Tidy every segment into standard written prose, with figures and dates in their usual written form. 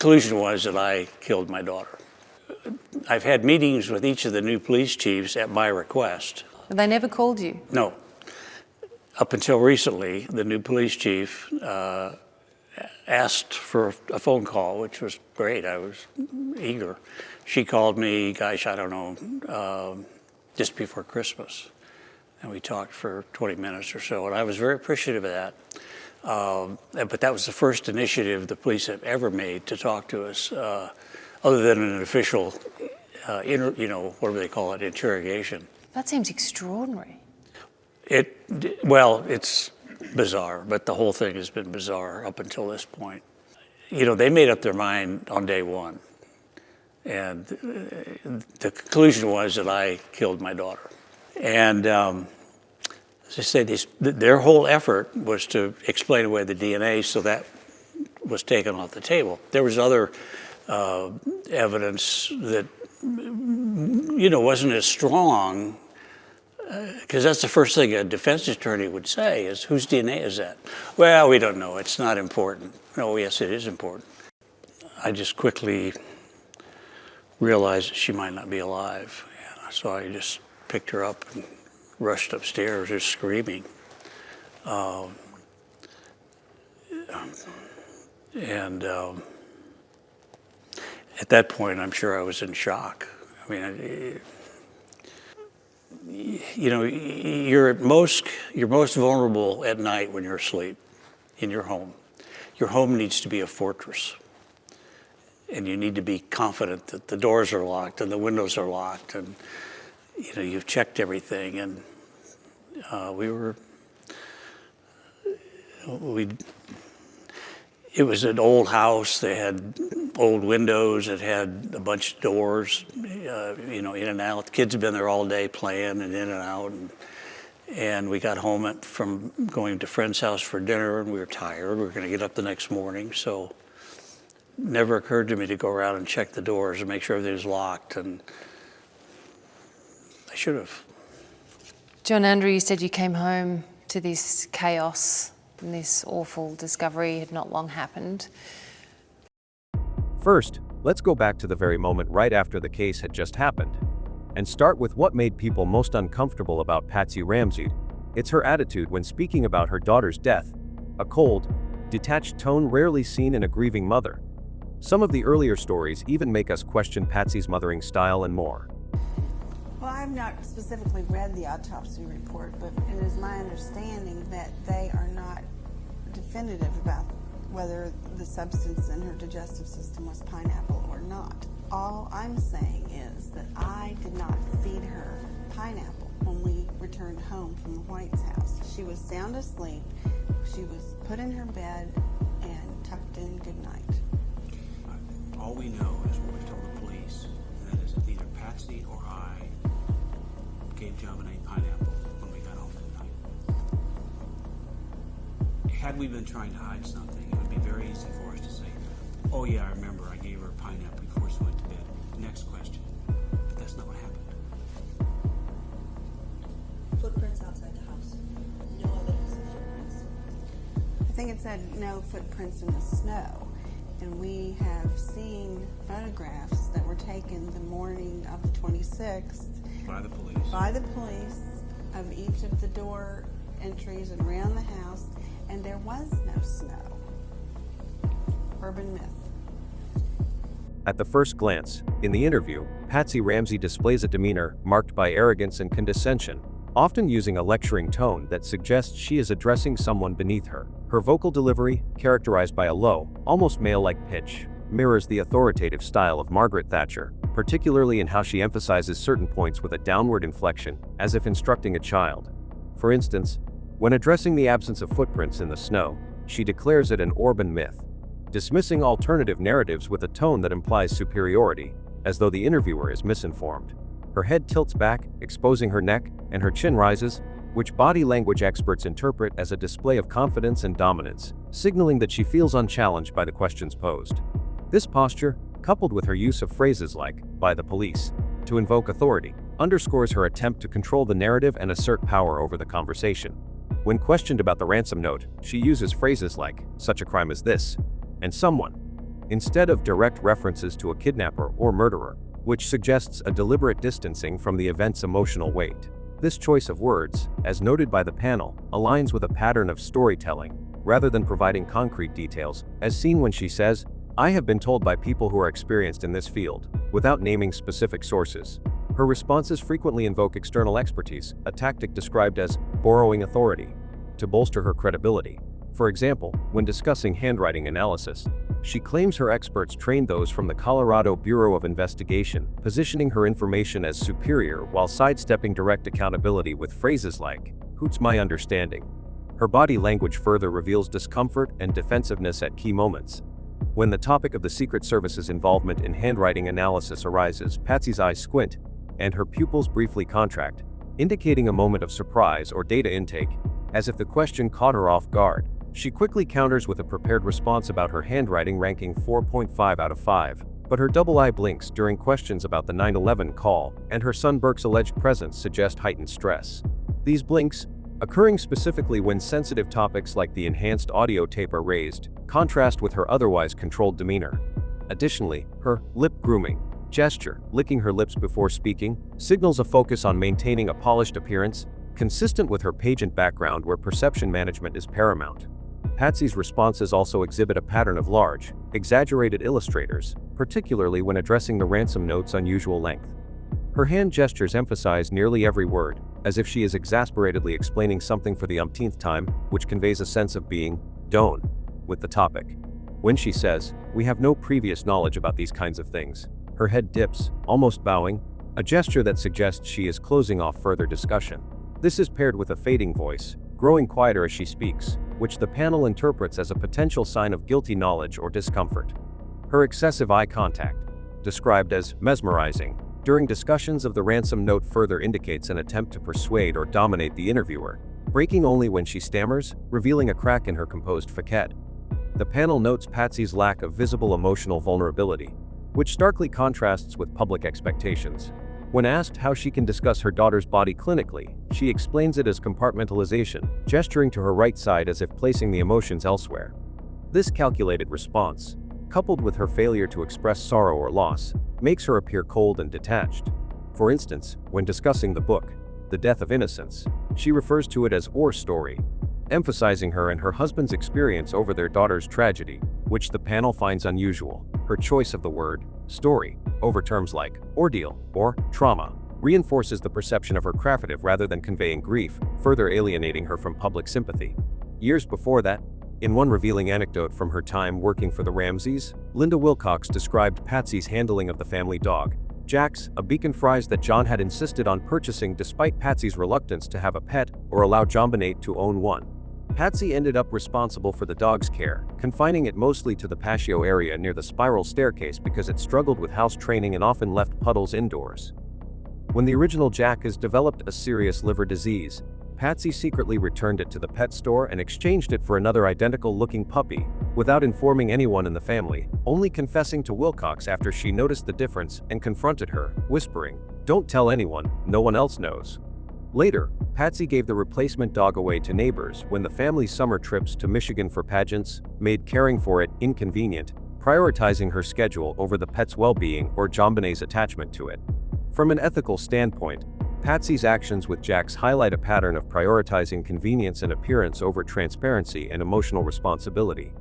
conclusion was that I killed my daughter. I've had meetings with each of the new police chiefs at my request. They never called you? No. Up until recently, the new police chief asked for a phone call, which was great. I was eager. She called me, gosh, I don't know, just before Christmas. And we talked for 20 minutes or so, and I was very appreciative of that. But that was the first initiative the police have ever made to talk to us, other than an official, whatever they call it, interrogation. That seems extraordinary. Well, it's bizarre, but the whole thing has been bizarre up until this point. They made up their mind on day one, and the conclusion was that I killed my daughter. And as I say, their whole effort was to explain away the DNA, so that was taken off the table. There was other evidence that, wasn't as strong, because that's the first thing a defense attorney would say is, whose DNA is that? Well, we don't know, it's not important. No, yes, it is important. I just quickly realized that she might not be alive. So I just picked her up and rushed upstairs, just screaming. At that point, I'm sure I was in shock. I mean, you're most vulnerable at night when you're asleep in your home. Your home needs to be a fortress, and you need to be confident that the doors are locked and the windows are locked, and you've checked everything. And it was an old house. They had old windows. It had a bunch of doors, in and out. The kids had been there all day playing and in and out. And we got home from going to a friend's house for dinner, and we were tired. We were going to get up the next morning. So it never occurred to me to go around and check the doors and make sure everything was locked. And I should have. John Andrew, you said you came home to this chaos, and this awful discovery had not long happened. First, let's go back to the very moment right after the case had just happened, and start with what made people most uncomfortable about Patsy Ramsey. It's her attitude when speaking about her daughter's death, a cold, detached tone rarely seen in a grieving mother. Some of the earlier stories even make us question Patsy's mothering style and more. Well, I've not specifically read the autopsy report, but it is my understanding that they are not definitive about whether the substance in her digestive system was pineapple or not. All I'm saying is that I did not feed her pineapple when we returned home from the White's house. She was sound asleep. She was put in her bed and tucked in goodnight. All we know is what we've told the police, and that is that either Patsy or I gave JonBenét pineapple when we got home that night. Had we been trying to hide something, it would be very easy for us to say, oh yeah, I remember I gave her pineapple before she went to bed. Next question. But that's not what happened. Footprints outside the house. No evidence of footprints. I think it said no footprints in the snow. And we have seen photographs that were taken the morning of the 26th By the police. by the police of each of the door entries and around the house, and there was no snow. Urban myth. At the first glance, in the interview, Patsy Ramsey displays a demeanor marked by arrogance and condescension, often using a lecturing tone that suggests she is addressing someone beneath her. Her vocal delivery, characterized by a low, almost male-like pitch, mirrors the authoritative style of Margaret Thatcher, particularly in how she emphasizes certain points with a downward inflection, as if instructing a child. For instance, when addressing the absence of footprints in the snow, she declares it an urban myth, dismissing alternative narratives with a tone that implies superiority, as though the interviewer is misinformed. Her head tilts back, exposing her neck, and her chin rises, which body language experts interpret as a display of confidence and dominance, signaling that she feels unchallenged by the questions posed. This posture, coupled with her use of phrases like, by the police, to invoke authority, underscores her attempt to control the narrative and assert power over the conversation. When questioned about the ransom note, she uses phrases like, such a crime as this, and someone, instead of direct references to a kidnapper or murderer, which suggests a deliberate distancing from the event's emotional weight. This choice of words, as noted by the panel, aligns with a pattern of storytelling, rather than providing concrete details, as seen when she says, "I have been told by people who are experienced in this field," without naming specific sources. Her responses frequently invoke external expertise, a tactic described as borrowing authority, to bolster her credibility. For example, when discussing handwriting analysis, she claims her experts trained those from the Colorado Bureau of Investigation, positioning her information as superior while sidestepping direct accountability with phrases like, "Who's my understanding?" Her body language further reveals discomfort and defensiveness at key moments. When the topic of the Secret Service's involvement in handwriting analysis arises, Patsy's eyes squint, and her pupils briefly contract, indicating a moment of surprise or data intake, as if the question caught her off guard. She quickly counters with a prepared response about her handwriting ranking 4.5 out of 5, but her double eye blinks during questions about the 9/11 call, and her son Burke's alleged presence suggest heightened stress. These blinks, occurring specifically when sensitive topics like the enhanced audio tape are raised, contrast with her otherwise controlled demeanor. Additionally, her lip grooming gesture, licking her lips before speaking, signals a focus on maintaining a polished appearance, consistent with her Pageant background where perception management is paramount. Patsy's responses also exhibit a pattern of large, exaggerated illustrators, particularly when addressing the ransom note's unusual length. Her hand gestures emphasize nearly every word, as if she is exasperatedly explaining something for the umpteenth time, which conveys a sense of being done with the topic. When she says, "We have no previous knowledge about these kinds of things," her head dips, almost bowing, a gesture that suggests she is closing off further discussion. This is paired with a fading voice, growing quieter as she speaks, which the panel interprets as a potential sign of guilty knowledge or discomfort. Her excessive eye contact, described as mesmerizing, during discussions of the ransom note further indicates an attempt to persuade or dominate the interviewer, breaking only when she stammers, revealing a crack in her composed facade. The panel notes Patsy's lack of visible emotional vulnerability, which starkly contrasts with public expectations. When asked how she can discuss her daughter's body clinically, she explains it as compartmentalization, gesturing to her right side as if placing the emotions elsewhere. This calculated response, coupled with her failure to express sorrow or loss, makes her appear cold and detached. For instance, when discussing the book, The Death of Innocence, she refers to it as "or story," emphasizing her and her husband's experience over their daughter's tragedy, which the panel finds unusual. Her choice of the word story over terms like ordeal or trauma reinforces the perception of her craftive rather than conveying grief, further alienating her from public sympathy. Years before that, in one revealing anecdote from her time working for the Ramseys, Linda Wilcox described Patsy's handling of the family dog, Jax, a beacon fries that John had insisted on purchasing despite Patsy's reluctance to have a pet or allow JonBenét to own one. Patsy ended up responsible for the dog's care, confining it mostly to the patio area near the spiral staircase because it struggled with house training and often left puddles indoors. When the original Jack has developed a serious liver disease, Patsy secretly returned it to the pet store and exchanged it for another identical-looking puppy, without informing anyone in the family, only confessing to Wilcox after she noticed the difference and confronted her, whispering, "Don't tell anyone, no one else knows." Later, Patsy gave the replacement dog away to neighbors when the family's summer trips to Michigan for pageants made caring for it inconvenient, prioritizing her schedule over the pet's well-being or JonBenét's attachment to it. From an ethical standpoint, Patsy's actions with Jax highlight a pattern of prioritizing convenience and appearance over transparency and emotional responsibility.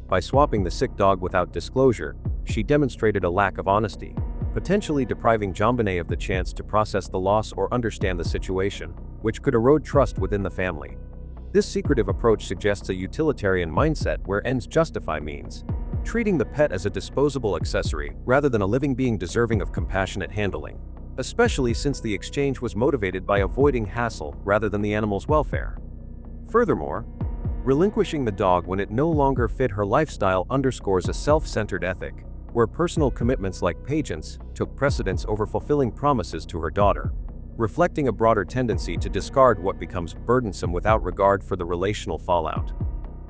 By swapping the sick dog without disclosure, she demonstrated a lack of honesty, potentially depriving JonBenét of the chance to process the loss or understand the situation, which could erode trust within the family. This secretive approach suggests a utilitarian mindset where ends justify means, treating the pet as a disposable accessory rather than a living being deserving of compassionate handling, especially since the exchange was motivated by avoiding hassle rather than the animal's welfare. Furthermore, relinquishing the dog when it no longer fit her lifestyle underscores a self-centered ethic, where personal commitments like Pageant's took precedence over fulfilling promises to her daughter, reflecting a broader tendency to discard what becomes burdensome without regard for the relational fallout.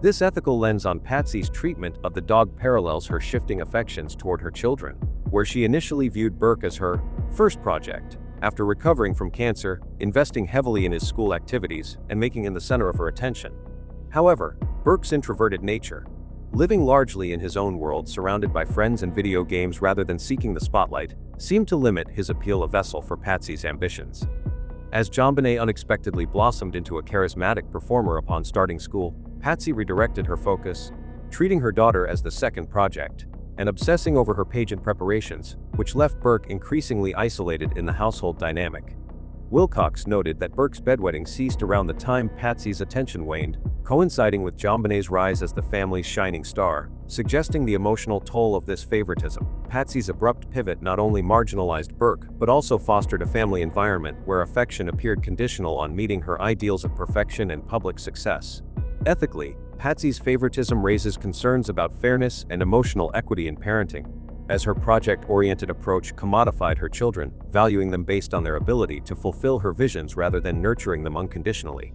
This ethical lens on Patsy's treatment of the dog parallels her shifting affections toward her children, where she initially viewed Burke as her first project, after recovering from cancer, investing heavily in his school activities, and making him the center of her attention. However, Burke's introverted nature, Living largely in his own world surrounded by friends and video games rather than seeking the spotlight, seemed to limit his appeal a vessel for Patsy's ambitions. As JonBenét unexpectedly blossomed into a charismatic performer upon starting school, Patsy redirected her focus, treating her daughter as the second project, and obsessing over her pageant preparations, which left Burke increasingly isolated in the household dynamic. Wilcox noted that Burke's bedwetting ceased around the time Patsy's attention waned, coinciding with JonBenét's rise as the family's shining star, suggesting the emotional toll of this favoritism. Patsy's abrupt pivot not only marginalized Burke, but also fostered a family environment where affection appeared conditional on meeting her ideals of perfection and public success. Ethically, Patsy's favoritism raises concerns about fairness and emotional equity in parenting, as her project-oriented approach commodified her children, valuing them based on their ability to fulfill her visions rather than nurturing them unconditionally.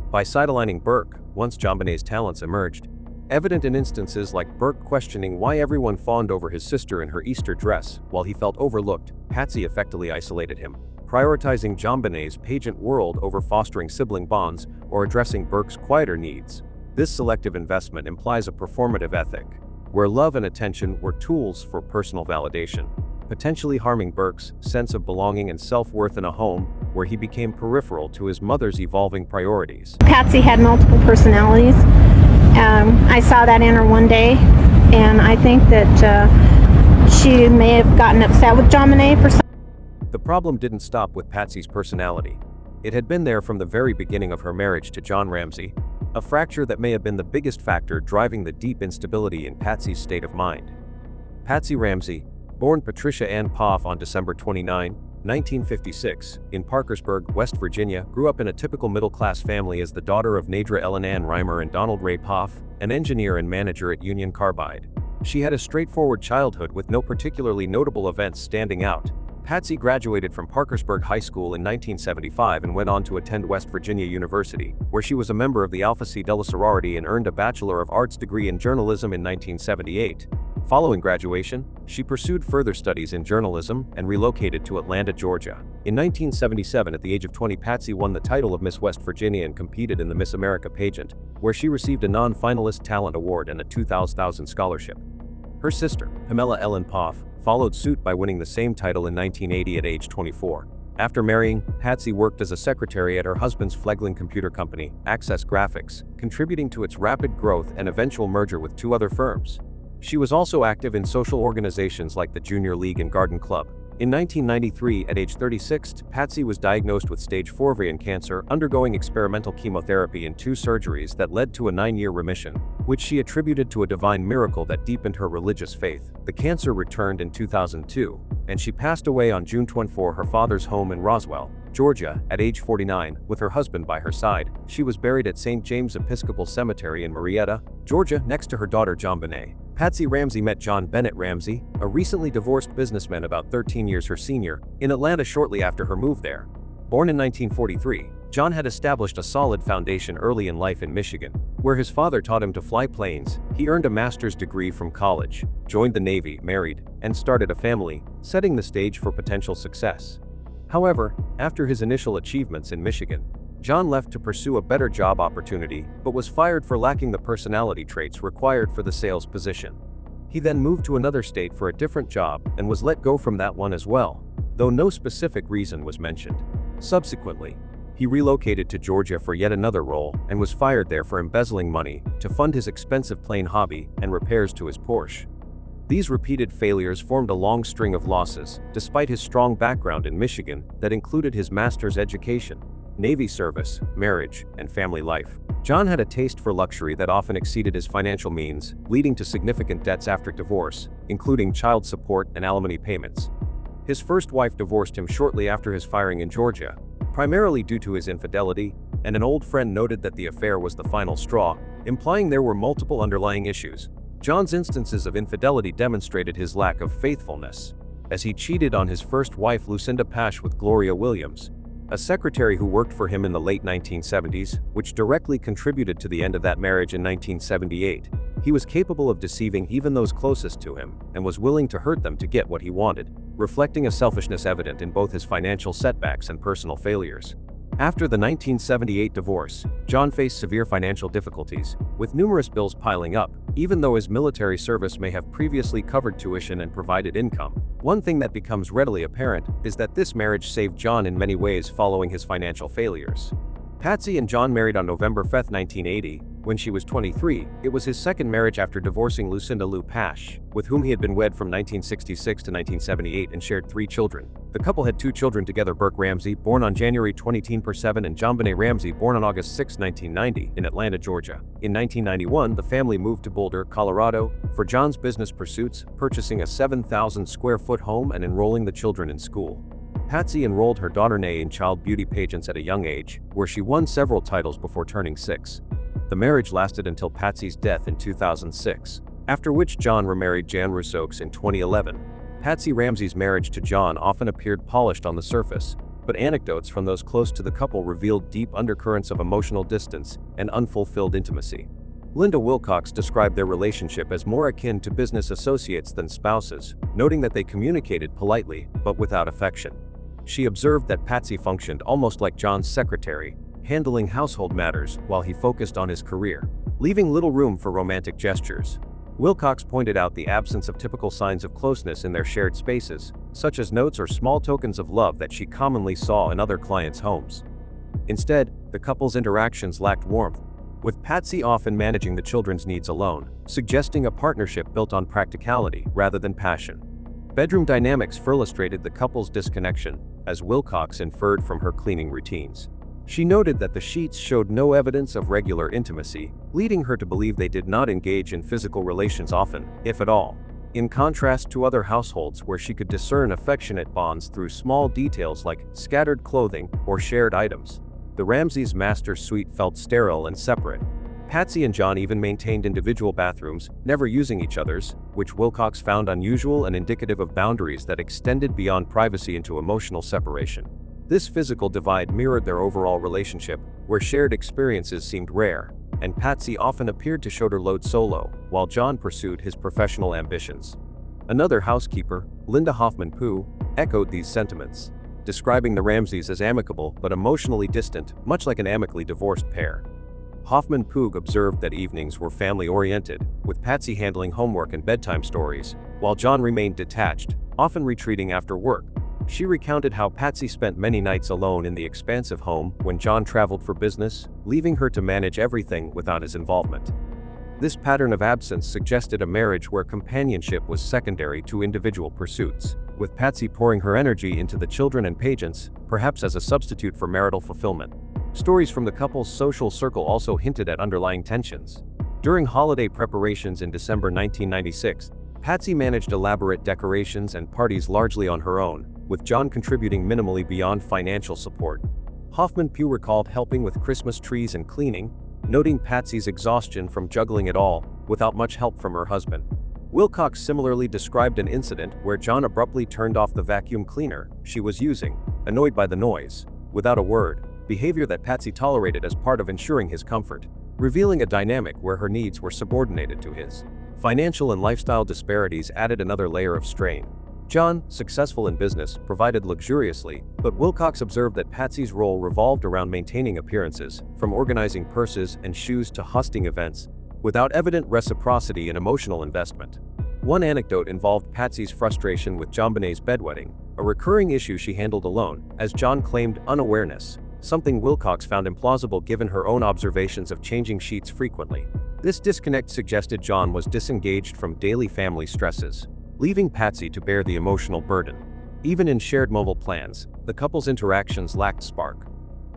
By sidelining Burke, once JonBenét's talents emerged, evident in instances like Burke questioning why everyone fawned over his sister in her Easter dress while he felt overlooked, Patsy effectively isolated him, prioritizing JonBenét's pageant world over fostering sibling bonds or addressing Burke's quieter needs. This selective investment implies a performative ethic, where love and attention were tools for personal validation, potentially harming Burke's sense of belonging and self-worth in a home where he became peripheral to his mother's evolving priorities. Patsy had multiple personalities. I saw that in her one day, and I think that she may have gotten upset with JonBenét for some. The problem didn't stop with Patsy's personality. It had been there from the very beginning of her marriage to John Ramsey, a fracture that may have been the biggest factor driving the deep instability in Patsy's state of mind. Patsy Ramsey, born Patricia Ann Poff on December 29, 1956, in Parkersburg, West Virginia, grew up in a typical middle-class family as the daughter of Nadra Ellen Ann Reimer and Donald Ray Poff, an engineer and manager at Union Carbide. She had a straightforward childhood with no particularly notable events standing out. Patsy graduated from Parkersburg High School in 1975 and went on to attend West Virginia University, where she was a member of the Alpha Psi Delta sorority and earned a Bachelor of Arts degree in journalism in 1978. Following graduation, she pursued further studies in journalism and relocated to Atlanta, Georgia. In 1977, at the age of 20, Patsy won the title of Miss West Virginia and competed in the Miss America pageant, where she received a non-finalist talent award and a $2,000 scholarship. Her sister, Pamela Ellen Poff, followed suit by winning the same title in 1980 at age 24. After marrying, Patsy worked as a secretary at her husband's fledgling computer company, Access Graphics, contributing to its rapid growth and eventual merger with two other firms. She was also active in social organizations like the Junior League and Garden Club. In 1993, at age 36, Patsy was diagnosed with stage 4 ovarian cancer, undergoing experimental chemotherapy and 2 surgeries that led to a 9-year remission, which she attributed to a divine miracle that deepened her religious faith. The cancer returned in 2002, and she passed away on June 24 her father's home in Roswell, Georgia, at age 49, with her husband by her side. She was buried at St. James Episcopal Cemetery in Marietta, Georgia, next to her daughter JonBenét. Patsy Ramsey met JonBenét Ramsey, a recently divorced businessman about 13 years her senior, in Atlanta shortly after her move there. Born in 1943, John had established a solid foundation early in life in Michigan, where his father taught him to fly planes. He earned a master's degree from college, joined the Navy, married, and started a family, setting the stage for potential success. However, after his initial achievements in Michigan, John left to pursue a better job opportunity, but was fired for lacking the personality traits required for the sales position. He then moved to another state for a different job and was let go from that one as well, though no specific reason was mentioned. Subsequently, he relocated to Georgia for yet another role and was fired there for embezzling money to fund his expensive plane hobby and repairs to his Porsche. These repeated failures formed a long string of losses, despite his strong background in Michigan that included his master's education, Navy service, marriage, and family life. John had a taste for luxury that often exceeded his financial means, leading to significant debts after divorce, including child support and alimony payments. His first wife divorced him shortly after his firing in Georgia, primarily due to his infidelity, and an old friend noted that the affair was the final straw, implying there were multiple underlying issues. John's instances of infidelity demonstrated his lack of faithfulness, as he cheated on his first wife Lucinda Pash with Gloria Williams, a secretary who worked for him in the late 1970s, which directly contributed to the end of that marriage in 1978. He was capable of deceiving even those closest to him, and was willing to hurt them to get what he wanted, reflecting a selfishness evident in both his financial setbacks and personal failures. After the 1978 divorce, John faced severe financial difficulties, with numerous bills piling up, even though his military service may have previously covered tuition and provided income. One thing that becomes readily apparent is that this marriage saved John in many ways following his financial failures. Patsy and John married on November 5, 1980. When she was 23, it was his second marriage after divorcing Lucinda Lou Pash, with whom he had been wed from 1966 to 1978 and shared 3 children. The couple had 2 children together: Burke Ramsey, born on January 2007, and JonBenét Ramsey, born on August 6, 1990, in Atlanta, Georgia. In 1991, the family moved to Boulder, Colorado, for John's business pursuits, purchasing a 7,000 square foot home and enrolling the children in school. Patsy enrolled her daughter Nay in child beauty pageants at a young age, where she won several titles before turning 6. The marriage lasted until Patsy's death in 2006, after which John remarried Jan Rousseaux in 2011. Patsy Ramsey's marriage to John often appeared polished on the surface, but anecdotes from those close to the couple revealed deep undercurrents of emotional distance and unfulfilled intimacy. Linda Wilcox described their relationship as more akin to business associates than spouses, noting that they communicated politely, but without affection. She observed that Patsy functioned almost like John's secretary, handling household matters while he focused on his career, leaving little room for romantic gestures. Wilcox pointed out the absence of typical signs of closeness in their shared spaces, such as notes or small tokens of love that she commonly saw in other clients' homes. Instead, the couple's interactions lacked warmth, with Patsy often managing the children's needs alone, suggesting a partnership built on practicality rather than passion. Bedroom dynamics illustrated the couple's disconnection, as Wilcox inferred from her cleaning routines. She noted that the sheets showed no evidence of regular intimacy, leading her to believe they did not engage in physical relations often, if at all. In contrast to other households where she could discern affectionate bonds through small details like scattered clothing or shared items, the Ramseys' master suite felt sterile and separate. Patsy and John even maintained individual bathrooms, never using each other's, which Wilcox found unusual and indicative of boundaries that extended beyond privacy into emotional separation. This physical divide mirrored their overall relationship, where shared experiences seemed rare, and Patsy often appeared to shoulder load solo, while John pursued his professional ambitions. Another housekeeper, Linda Hoffman-Pugh, echoed these sentiments, describing the Ramseys as amicable but emotionally distant, much like an amicably divorced pair. Hoffman-Pugh observed that evenings were family-oriented, with Patsy handling homework and bedtime stories, while John remained detached, often retreating after work. She recounted how Patsy spent many nights alone in the expansive home when John traveled for business, leaving her to manage everything without his involvement. This pattern of absence suggested a marriage where companionship was secondary to individual pursuits, with Patsy pouring her energy into the children and pageants, perhaps as a substitute for marital fulfillment. Stories from the couple's social circle also hinted at underlying tensions. During holiday preparations in December 1996, Patsy managed elaborate decorations and parties largely on her own, with John contributing minimally beyond financial support. Hoffman-Pugh recalled helping with Christmas trees and cleaning, noting Patsy's exhaustion from juggling it all, without much help from her husband. Wilcox similarly described an incident where John abruptly turned off the vacuum cleaner she was using, annoyed by the noise, without a word, behavior that Patsy tolerated as part of ensuring his comfort, revealing a dynamic where her needs were subordinated to his. Financial and lifestyle disparities added another layer of strain. John, successful in business, provided luxuriously, but Wilcox observed that Patsy's role revolved around maintaining appearances, from organizing purses and shoes to hosting events, without evident reciprocity and emotional investment. One anecdote involved Patsy's frustration with JonBenét's bedwetting, a recurring issue she handled alone, as John claimed unawareness, something Wilcox found implausible given her own observations of changing sheets frequently. This disconnect suggested John was disengaged from daily family stresses, leaving Patsy to bear the emotional burden. Even in shared mobile plans, the couple's interactions lacked spark.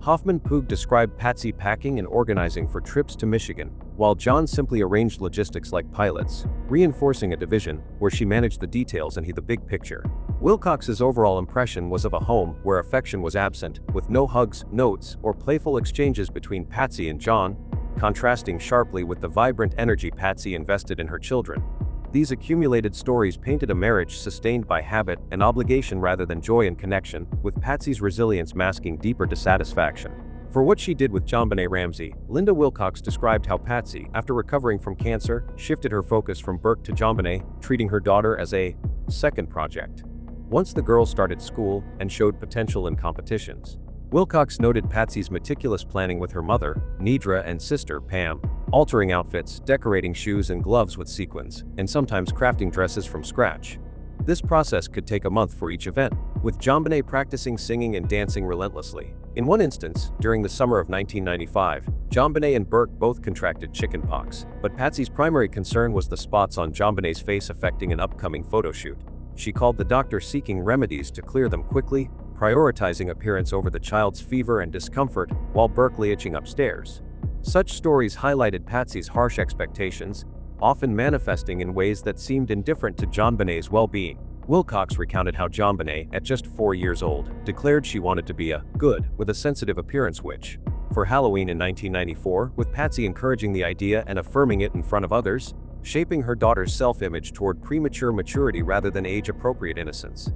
Hoffman-Pugh described Patsy packing and organizing for trips to Michigan, while John simply arranged logistics like pilots, reinforcing a division where she managed the details and he the big picture. Wilcox's overall impression was of a home where affection was absent, with no hugs, notes, or playful exchanges between Patsy and John, contrasting sharply with the vibrant energy Patsy invested in her children. These accumulated stories painted a marriage sustained by habit and obligation rather than joy and connection, with Patsy's resilience masking deeper dissatisfaction. For what she did with JonBenét Ramsey, Linda Wilcox described how Patsy, after recovering from cancer, shifted her focus from Burke to JonBenét, treating her daughter as a second project. Once the girls started school and showed potential in competitions, Wilcox noted Patsy's meticulous planning with her mother, Nedra, and sister, Pam, altering outfits, decorating shoes and gloves with sequins, and sometimes crafting dresses from scratch. This process could take a month for each event, with JonBenét practicing singing and dancing relentlessly. In one instance, during the summer of 1995, JonBenét and Burke both contracted chickenpox, but Patsy's primary concern was the spots on JonBenét's face affecting an upcoming photo shoot. She called the doctor seeking remedies to clear them quickly, prioritizing appearance over the child's fever and discomfort while Burke lay itching upstairs. Such stories highlighted Patsy's harsh expectations, often manifesting in ways that seemed indifferent to JonBenét's well-being. Wilcox recounted how JonBenét, at just 4 years old, declared she wanted to be a good with a sensitive appearance witch. For Halloween in 1994, with Patsy encouraging the idea and affirming it in front of others, shaping her daughter's self-image toward premature maturity rather than age-appropriate innocence.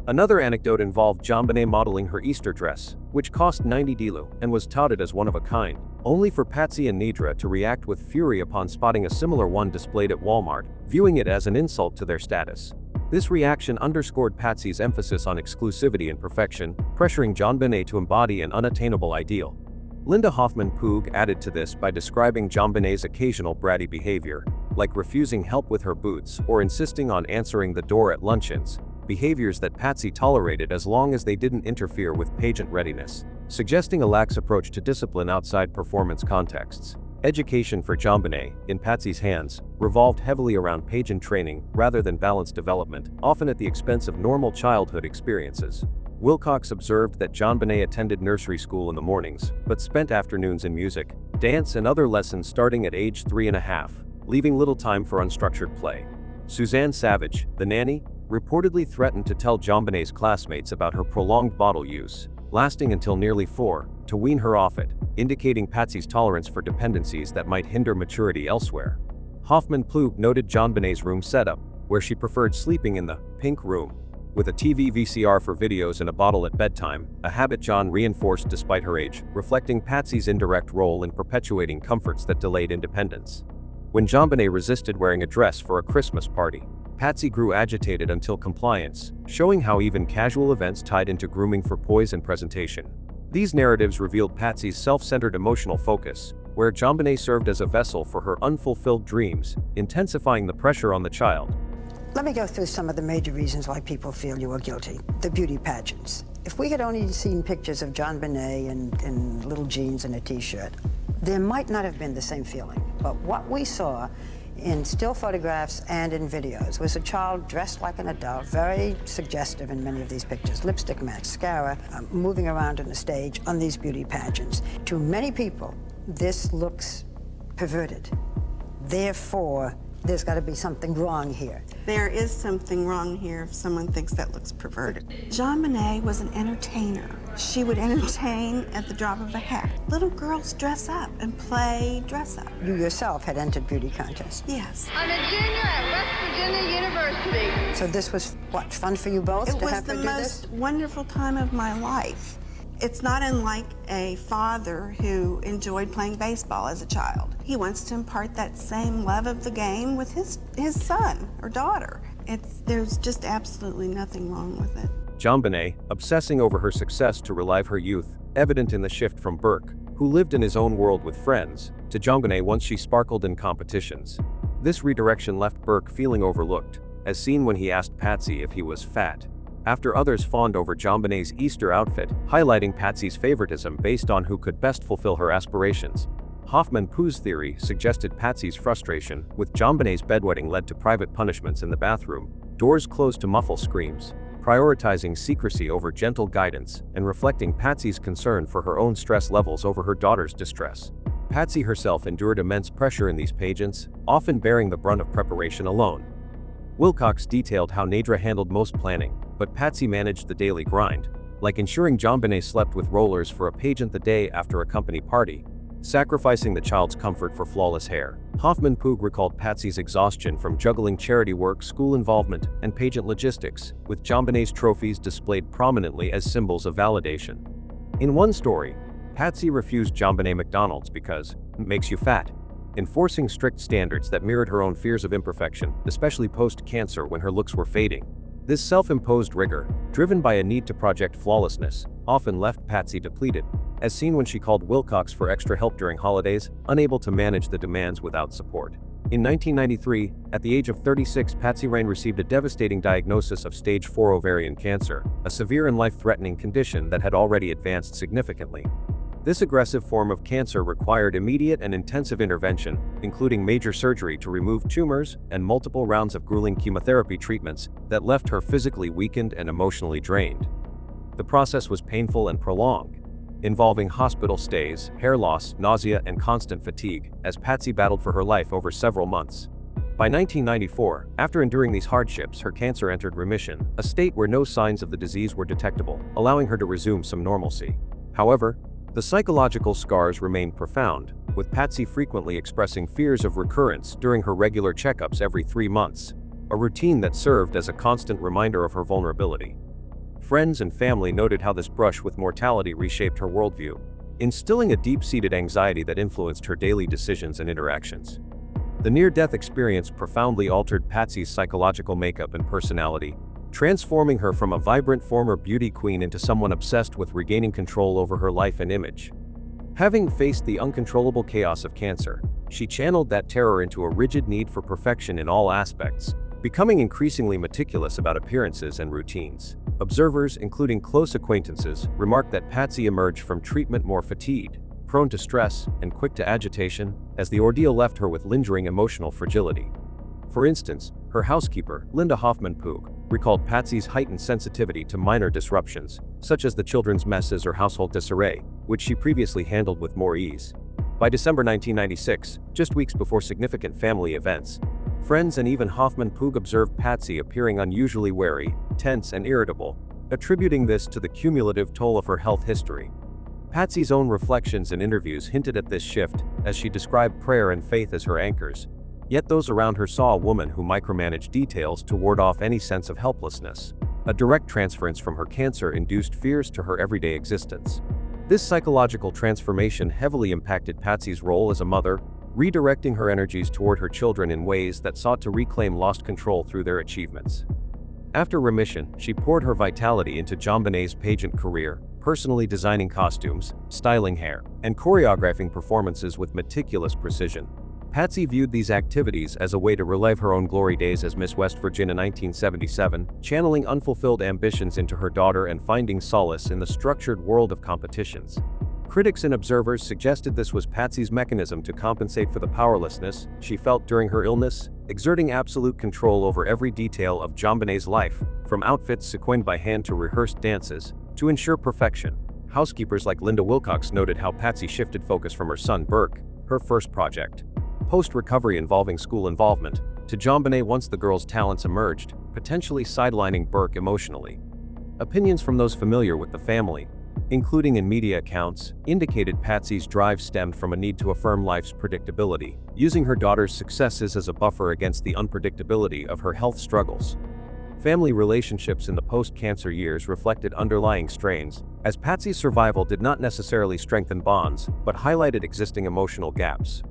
Another anecdote involved JonBenét modeling her Easter dress, which cost 90 DLU and was touted as one of a kind, only for Patsy and Nedra to react with fury upon spotting a similar one displayed at Walmart, viewing it as an insult to their status. This reaction underscored Patsy's emphasis on exclusivity and perfection, pressuring JonBenét to embody an unattainable ideal. Linda Hoffman-Poog added to this by describing JonBenét's occasional bratty behavior, like refusing help with her boots or insisting on answering the door at luncheons, behaviors that Patsy tolerated as long as they didn't interfere with pageant readiness, suggesting a lax approach to discipline outside performance contexts. Education for JonBenét, in Patsy's hands, revolved heavily around pageant training rather than balanced development, often at the expense of normal childhood experiences. Wilcox observed that JonBenét attended nursery school in the mornings, but spent afternoons in music, dance and other lessons starting at age 3.5, leaving little time for unstructured play. Suzanne Savage, the nanny, reportedly threatened to tell JonBenét's classmates about her prolonged bottle use, lasting until nearly 4, to wean her off it, indicating Patsy's tolerance for dependencies that might hinder maturity elsewhere. Hoffman-Poog noted JonBenét's room setup, where she preferred sleeping in the pink room, with a TV VCR for videos and a bottle at bedtime, a habit John reinforced despite her age, reflecting Patsy's indirect role in perpetuating comforts that delayed independence. When JonBenét resisted wearing a dress for a Christmas party, Patsy grew agitated until compliance, showing how even casual events tied into grooming for poise and presentation. These narratives revealed Patsy's self-centered emotional focus, where JonBenét served as a vessel for her unfulfilled dreams, intensifying the pressure on the child. Let me go through some of the major reasons why people feel you are guilty. The beauty pageants. If we had only seen pictures of JonBenét in little jeans and a t-shirt, there might not have been the same feeling. But what we saw in still photographs and in videos was a child dressed like an adult, very suggestive in many of these pictures, lipstick, mascara, moving around on the stage on these beauty pageants. To many people, this looks perverted. Therefore, there's got to be something wrong here. There is something wrong here if someone thinks that looks perverted. JonBenét was an entertainer. She would entertain at the drop of a hat. Little girls dress up and play dress up. You yourself had entered beauty contests. Yes. I'm a junior at West Virginia University. So this was, what, fun for you both It to was have the her do this? most wonderful time of my life. It's not unlike a father who enjoyed playing baseball as a child. He wants to impart that same love of the game with his son or daughter. There's just absolutely nothing wrong with it. JonBenét, obsessing over her success to relive her youth, evident in the shift from Burke, who lived in his own world with friends, to JonBenét once she sparkled in competitions. This redirection left Burke feeling overlooked, as seen when he asked Patsy if he was fat, after others fawned over JonBenét's Easter outfit, highlighting Patsy's favoritism based on who could best fulfill her aspirations. Hoffman-Poog's theory suggested Patsy's frustration with JonBenét's bedwetting led to private punishments in the bathroom, doors closed to muffle screams, prioritizing secrecy over gentle guidance, and reflecting Patsy's concern for her own stress levels over her daughter's distress. Patsy herself endured immense pressure in these pageants, often bearing the brunt of preparation alone. Wilcox detailed how Nedra handled most planning, but Patsy managed the daily grind, like ensuring JonBenét slept with rollers for a pageant the day after a company party, sacrificing the child's comfort for flawless hair. Hoffman-Poog recalled Patsy's exhaustion from juggling charity work, school involvement, and pageant logistics, with JonBenét's trophies displayed prominently as symbols of validation. In one story, Patsy refused JonBenét McDonald's because it makes you fat, enforcing strict standards that mirrored her own fears of imperfection, especially post-cancer when her looks were fading. This self-imposed rigor, driven by a need to project flawlessness, often left Patsy depleted, as seen when she called Wilcox for extra help during holidays, unable to manage the demands without support. In 1993, at the age of 36, Patsy Rain received a devastating diagnosis of stage 4 ovarian cancer, a severe and life-threatening condition that had already advanced significantly. This aggressive form of cancer required immediate and intensive intervention, including major surgery to remove tumors and multiple rounds of grueling chemotherapy treatments that left her physically weakened and emotionally drained. The process was painful and prolonged, involving hospital stays, hair loss, nausea, and constant fatigue, as Patsy battled for her life over several months. By 1994, after enduring these hardships, her cancer entered remission, a state where no signs of the disease were detectable, allowing her to resume some normalcy. However, the psychological scars remained profound, with Patsy frequently expressing fears of recurrence during her regular checkups every 3 months, a routine that served as a constant reminder of her vulnerability. Friends and family noted how this brush with mortality reshaped her worldview, instilling a deep-seated anxiety that influenced her daily decisions and interactions. The near-death experience profoundly altered Patsy's psychological makeup and personality, transforming her from a vibrant former beauty queen into someone obsessed with regaining control over her life and image. Having faced the uncontrollable chaos of cancer, she channeled that terror into a rigid need for perfection in all aspects, becoming increasingly meticulous about appearances and routines. Observers, including close acquaintances, remarked that Patsy emerged from treatment more fatigued, prone to stress, and quick to agitation, as the ordeal left her with lingering emotional fragility. For instance, her housekeeper, Linda Hoffman-Poog, recalled Patsy's heightened sensitivity to minor disruptions, such as the children's messes or household disarray, which she previously handled with more ease. By December 1996, just weeks before significant family events, friends and even Hoffman-Poog observed Patsy appearing unusually wary, tense, and irritable, attributing this to the cumulative toll of her health history. Patsy's own reflections and interviews hinted at this shift, as she described prayer and faith as her anchors. Yet those around her saw a woman who micromanaged details to ward off any sense of helplessness, a direct transference from her cancer-induced fears to her everyday existence. This psychological transformation heavily impacted Patsy's role as a mother, redirecting her energies toward her children in ways that sought to reclaim lost control through their achievements. After remission, she poured her vitality into JonBenét's Pageant career, personally designing costumes, styling hair, and choreographing performances with meticulous precision. Patsy viewed these activities as a way to relive her own glory days as Miss West Virginia 1977, channeling unfulfilled ambitions into her daughter and finding solace in the structured world of competitions. Critics and observers suggested this was Patsy's mechanism to compensate for the powerlessness she felt during her illness, exerting absolute control over every detail of JonBenét's life, from outfits sequined by hand to rehearsed dances, to ensure perfection. Housekeepers like Linda Wilcox noted how Patsy shifted focus from her son Burke, her first project, post-recovery involving school involvement, to JonBenét once the girl's talents emerged, potentially sidelining Burke emotionally. Opinions from those familiar with the family, including in media accounts, indicated Patsy's drive stemmed from a need to affirm life's predictability, using her daughter's successes as a buffer against the unpredictability of her health struggles. Family relationships in the post-cancer years reflected underlying strains, as Patsy's survival did not necessarily strengthen bonds, but highlighted existing emotional gaps.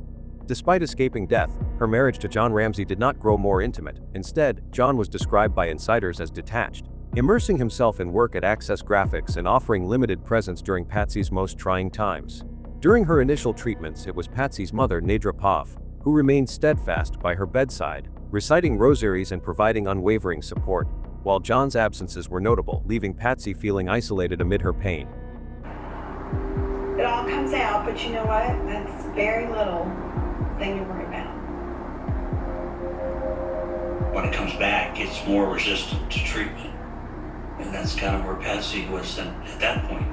Despite escaping death, her marriage to John Ramsey did not grow more intimate. Instead, John was described by insiders as detached, immersing himself in work at Access Graphics and offering limited presence during Patsy's most trying times. During her initial treatments, it was Patsy's mother, Nedra Pav, who remained steadfast by her bedside, reciting rosaries and providing unwavering support, while John's absences were notable, leaving Patsy feeling isolated amid her pain. It all comes out, but you know what? That's very little thing to worry about. When it comes back, it's more resistant to treatment. And that's kind of where Patsy was at that point.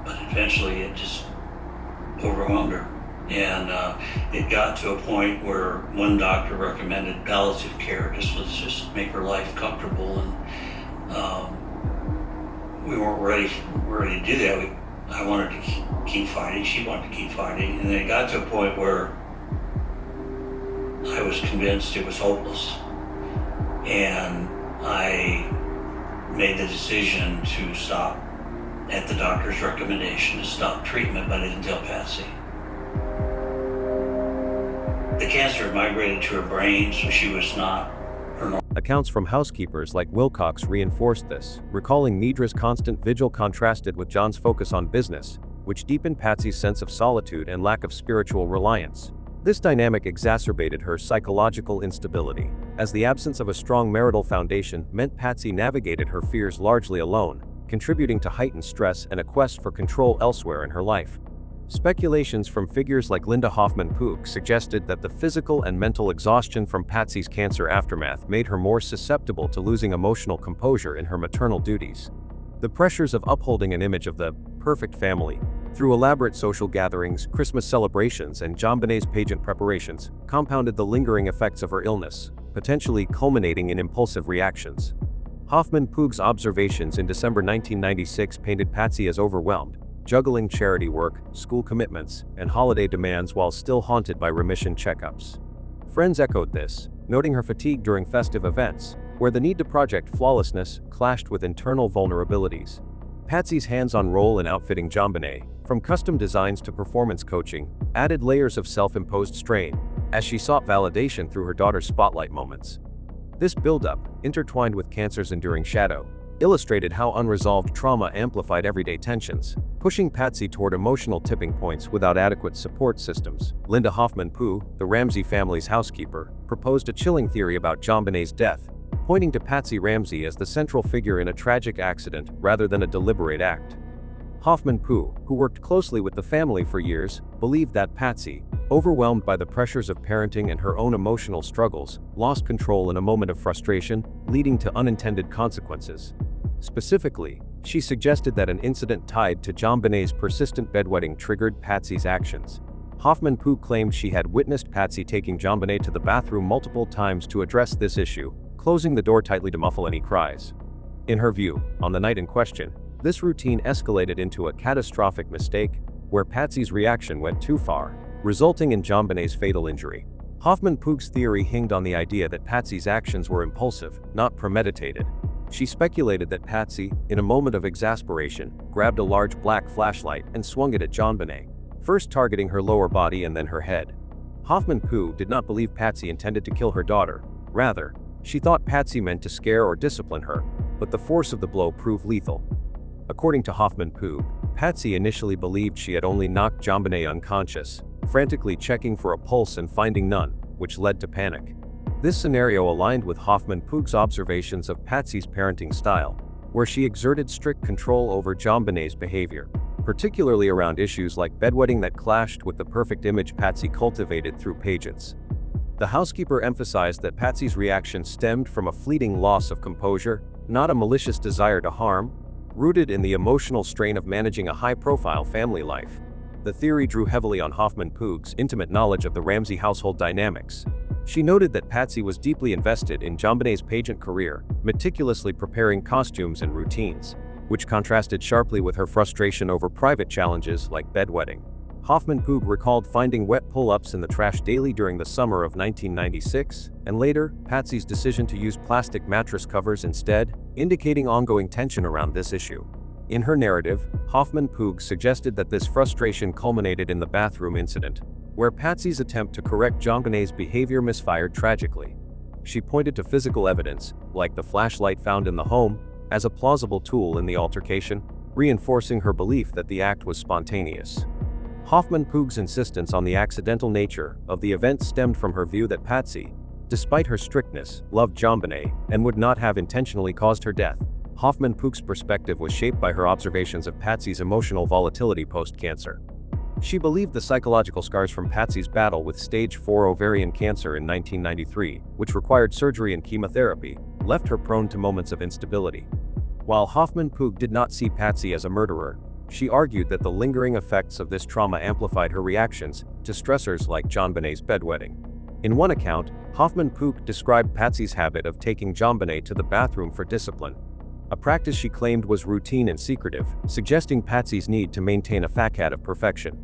But eventually it just overwhelmed her. And it got to a point where one doctor recommended palliative care. Let's just make her life comfortable. And we weren't ready to do that. I wanted to keep fighting. She wanted to keep fighting. And then it got to a point where I was convinced it was hopeless. And I made the decision to stop, at the doctor's recommendation, to stop treatment, but I didn't tell Patsy. The cancer had migrated to her brain, so she was not her normal Accounts from housekeepers like Wilcox reinforced this, recalling Nedra's constant vigil contrasted with John's focus on business, which deepened Patsy's sense of solitude and lack of spiritual reliance. This dynamic exacerbated her psychological instability, as the absence of a strong marital foundation meant Patsy navigated her fears largely alone, contributing to heightened stress and a quest for control elsewhere in her life. Speculations from figures like Linda Hoffman-Pook suggested that the physical and mental exhaustion from Patsy's cancer aftermath made her more susceptible to losing emotional composure in her maternal duties. The pressures of upholding an image of the perfect family, through elaborate social gatherings, Christmas celebrations, and JonBenét's pageant preparations, compounded the lingering effects of her illness, potentially culminating in impulsive reactions. Hoffman-Pook's observations in December 1996 painted Patsy as overwhelmed, juggling charity work, school commitments, and holiday demands while still haunted by remission checkups. Friends echoed this, noting her fatigue during festive events, where the need to project flawlessness clashed with internal vulnerabilities. Patsy's hands-on role in outfitting JonBenét, from custom designs to performance coaching, added layers of self-imposed strain, as she sought validation through her daughter's spotlight moments. This buildup, intertwined with cancer's enduring shadow, illustrated how unresolved trauma amplified everyday tensions, pushing Patsy toward emotional tipping points without adequate support systems. Linda Hoffman-Pook, the Ramsey family's housekeeper, proposed a chilling theory about JonBenét's death, pointing to Patsy Ramsey as the central figure in a tragic accident rather than a deliberate act. Hoffman-Pook, who worked closely with the family for years, believed that Patsy, overwhelmed by the pressures of parenting and her own emotional struggles, lost control in a moment of frustration, leading to unintended consequences. Specifically, she suggested that an incident tied to JonBenét's persistent bedwetting triggered Patsy's actions. Hoffman-Pook claimed she had witnessed Patsy taking JonBenét to the bathroom multiple times to address this issue, closing the door tightly to muffle any cries. In her view, on the night in question, this routine escalated into a catastrophic mistake, where Patsy's reaction went too far, resulting in JonBenét's fatal injury. Hoffman-Pook's theory hinged on the idea that Patsy's actions were impulsive, not premeditated. She speculated that Patsy, in a moment of exasperation, grabbed a large black flashlight and swung it at JonBenét, first targeting her lower body and then her head. Hoffman-Pook did not believe Patsy intended to kill her daughter. Rather, she thought Patsy meant to scare or discipline her, but the force of the blow proved lethal. According to Hoffman-Pook, Patsy initially believed she had only knocked JonBenét unconscious, frantically checking for a pulse and finding none, which led to panic. This scenario aligned with Hoffman-Pook's observations of Patsy's parenting style, where she exerted strict control over JonBenét's behavior, particularly around issues like bedwetting that clashed with the perfect image Patsy cultivated through Pageants. The housekeeper emphasized that Patsy's reaction stemmed from a fleeting loss of composure, not a malicious desire to harm, rooted in the emotional strain of managing a high-profile family life. The theory drew heavily on Hoffman-Pook's intimate knowledge of the Ramsey household dynamics. She noted that Patsy was deeply invested in JonBenét's pageant career, meticulously preparing costumes and routines, which contrasted sharply with her frustration over private challenges like bedwetting. Hoffman-Pook recalled finding wet pull-ups in the trash daily during the summer of 1996, and later, Patsy's decision to use plastic mattress covers instead, indicating ongoing tension around this issue. In her narrative, Hoffman-Pook suggested that this frustration culminated in the bathroom incident, where Patsy's attempt to correct JonBenét's behavior misfired tragically. She pointed to physical evidence, like the flashlight found in the home, as a plausible tool in the altercation, reinforcing her belief that the act was spontaneous. Hoffman-Pook's insistence on the accidental nature of the event stemmed from her view that Patsy, despite her strictness, loved JonBenét and would not have intentionally caused her death. Hoffman-Pook's perspective was shaped by her observations of Patsy's emotional volatility post-cancer. She believed the psychological scars from Patsy's battle with stage 4 ovarian cancer in 1993, which required surgery and chemotherapy, left her prone to moments of instability. While Hoffman-Pook did not see Patsy as a murderer, she argued that the lingering effects of this trauma amplified her reactions to stressors like JonBenét's bedwetting. In one account, Hoffman-Pook described Patsy's habit of taking JonBenét to the bathroom for discipline, a practice she claimed was routine and secretive, suggesting Patsy's need to maintain a facade of perfection.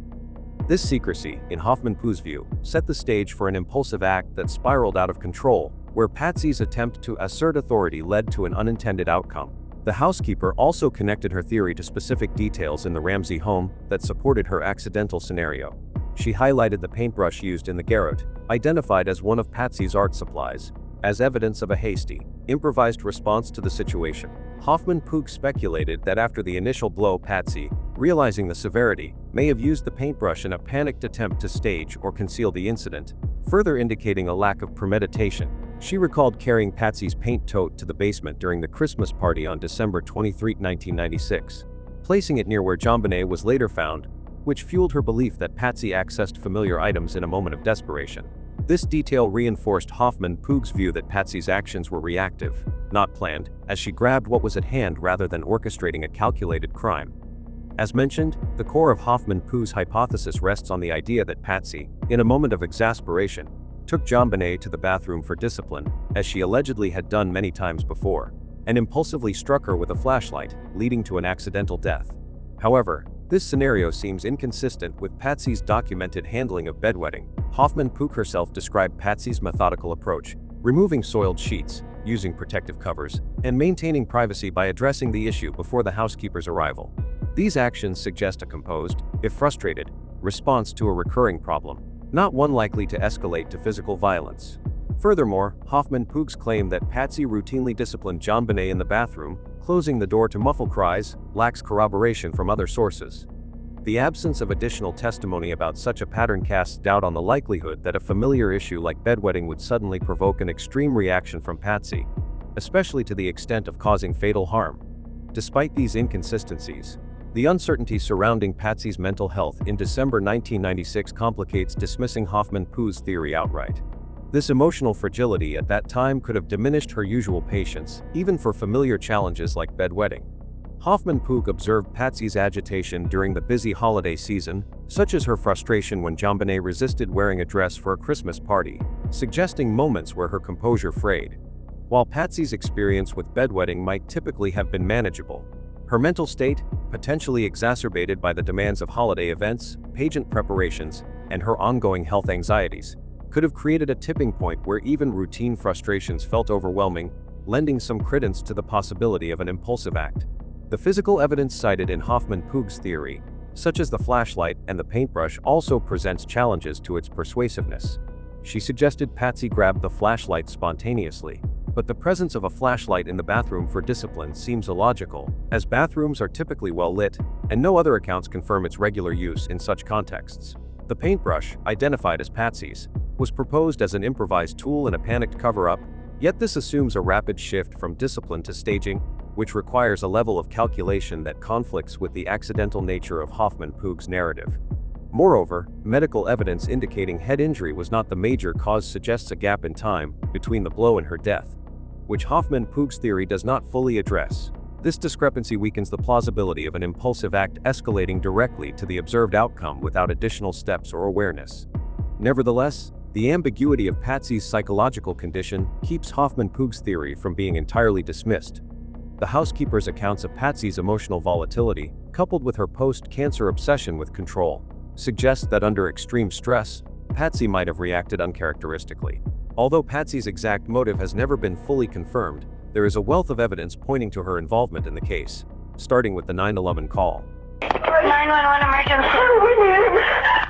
This secrecy, in Hoffman-Pook's view, set the stage for an impulsive act that spiraled out of control, where Patsy's attempt to assert authority led to an unintended outcome. The housekeeper also connected her theory to specific details in the Ramsey home that supported her accidental scenario. She highlighted the paintbrush used in the garrote, identified as one of Patsy's art supplies, as evidence of a hasty, improvised response to the situation. Hoffman-Puig speculated that after the initial blow, Patsy, realizing the severity, may have used the paintbrush in a panicked attempt to stage or conceal the incident, further indicating a lack of premeditation. She recalled carrying Patsy's paint tote to the basement during the Christmas party on December 23, 1996, placing it near where JonBenét was later found, which fueled her belief that Patsy accessed familiar items in a moment of desperation. This detail reinforced Hoffman-Puig's view that Patsy's actions were reactive, not planned, as she grabbed what was at hand rather than orchestrating a calculated crime. As mentioned, the core of Hoffman-Puig's hypothesis rests on the idea that Patsy, in a moment of exasperation, took JonBenét to the bathroom for discipline, as she allegedly had done many times before, and impulsively struck her with a flashlight, leading to an accidental death. However, this scenario seems inconsistent with Patsy's documented handling of bedwetting. Hoffman-Puig herself described Patsy's methodical approach, removing soiled sheets, using protective covers, and maintaining privacy by addressing the issue before the housekeeper's arrival. These actions suggest a composed, if frustrated, response to a recurring problem, not one likely to escalate to physical violence. Furthermore, Hoffman-Puig's claim that Patsy routinely disciplined JonBenét in the bathroom, closing the door to muffle cries, lacks corroboration from other sources. The absence of additional testimony about such a pattern casts doubt on the likelihood that a familiar issue like bedwetting would suddenly provoke an extreme reaction from Patsy, especially to the extent of causing fatal harm. Despite these inconsistencies, the uncertainty surrounding Patsy's mental health in December 1996 complicates dismissing Hoffman-Puig's theory outright. This emotional fragility at that time could have diminished her usual patience, even for familiar challenges like bedwetting. Hoffman-Puig observed Patsy's agitation during the busy holiday season, such as her frustration when JonBenét resisted wearing a dress for a Christmas party, suggesting moments where her composure frayed. While Patsy's experience with bedwetting might typically have been manageable, her mental state, potentially exacerbated by the demands of holiday events, pageant preparations, and her ongoing health anxieties, could have created a tipping point where even routine frustrations felt overwhelming, lending some credence to the possibility of an impulsive act. The physical evidence cited in Hoffman-Puig's theory, such as the flashlight and the paintbrush, also presents challenges to its persuasiveness. She suggested Patsy grabbed the flashlight spontaneously, but the presence of a flashlight in the bathroom for discipline seems illogical, as bathrooms are typically well lit, and no other accounts confirm its regular use in such contexts. The paintbrush, identified as Patsy's, was proposed as an improvised tool in a panicked cover-up, yet this assumes a rapid shift from discipline to staging, which requires a level of calculation that conflicts with the accidental nature of Hoffman-Puig's narrative. Moreover, medical evidence indicating head injury was not the major cause suggests a gap in time between the blow and her death, which Hoffman-Puig's theory does not fully address. This discrepancy weakens the plausibility of an impulsive act escalating directly to the observed outcome without additional steps or awareness. Nevertheless, the ambiguity of Patsy's psychological condition keeps Hoffman-Puig's theory from being entirely dismissed. The housekeeper's accounts of Patsy's emotional volatility, coupled with her post-cancer obsession with control, suggest that under extreme stress, Patsy might have reacted uncharacteristically. Although Patsy's exact motive has never been fully confirmed, there is a wealth of evidence pointing to her involvement in the case, starting with the 911 call. 911 emergency.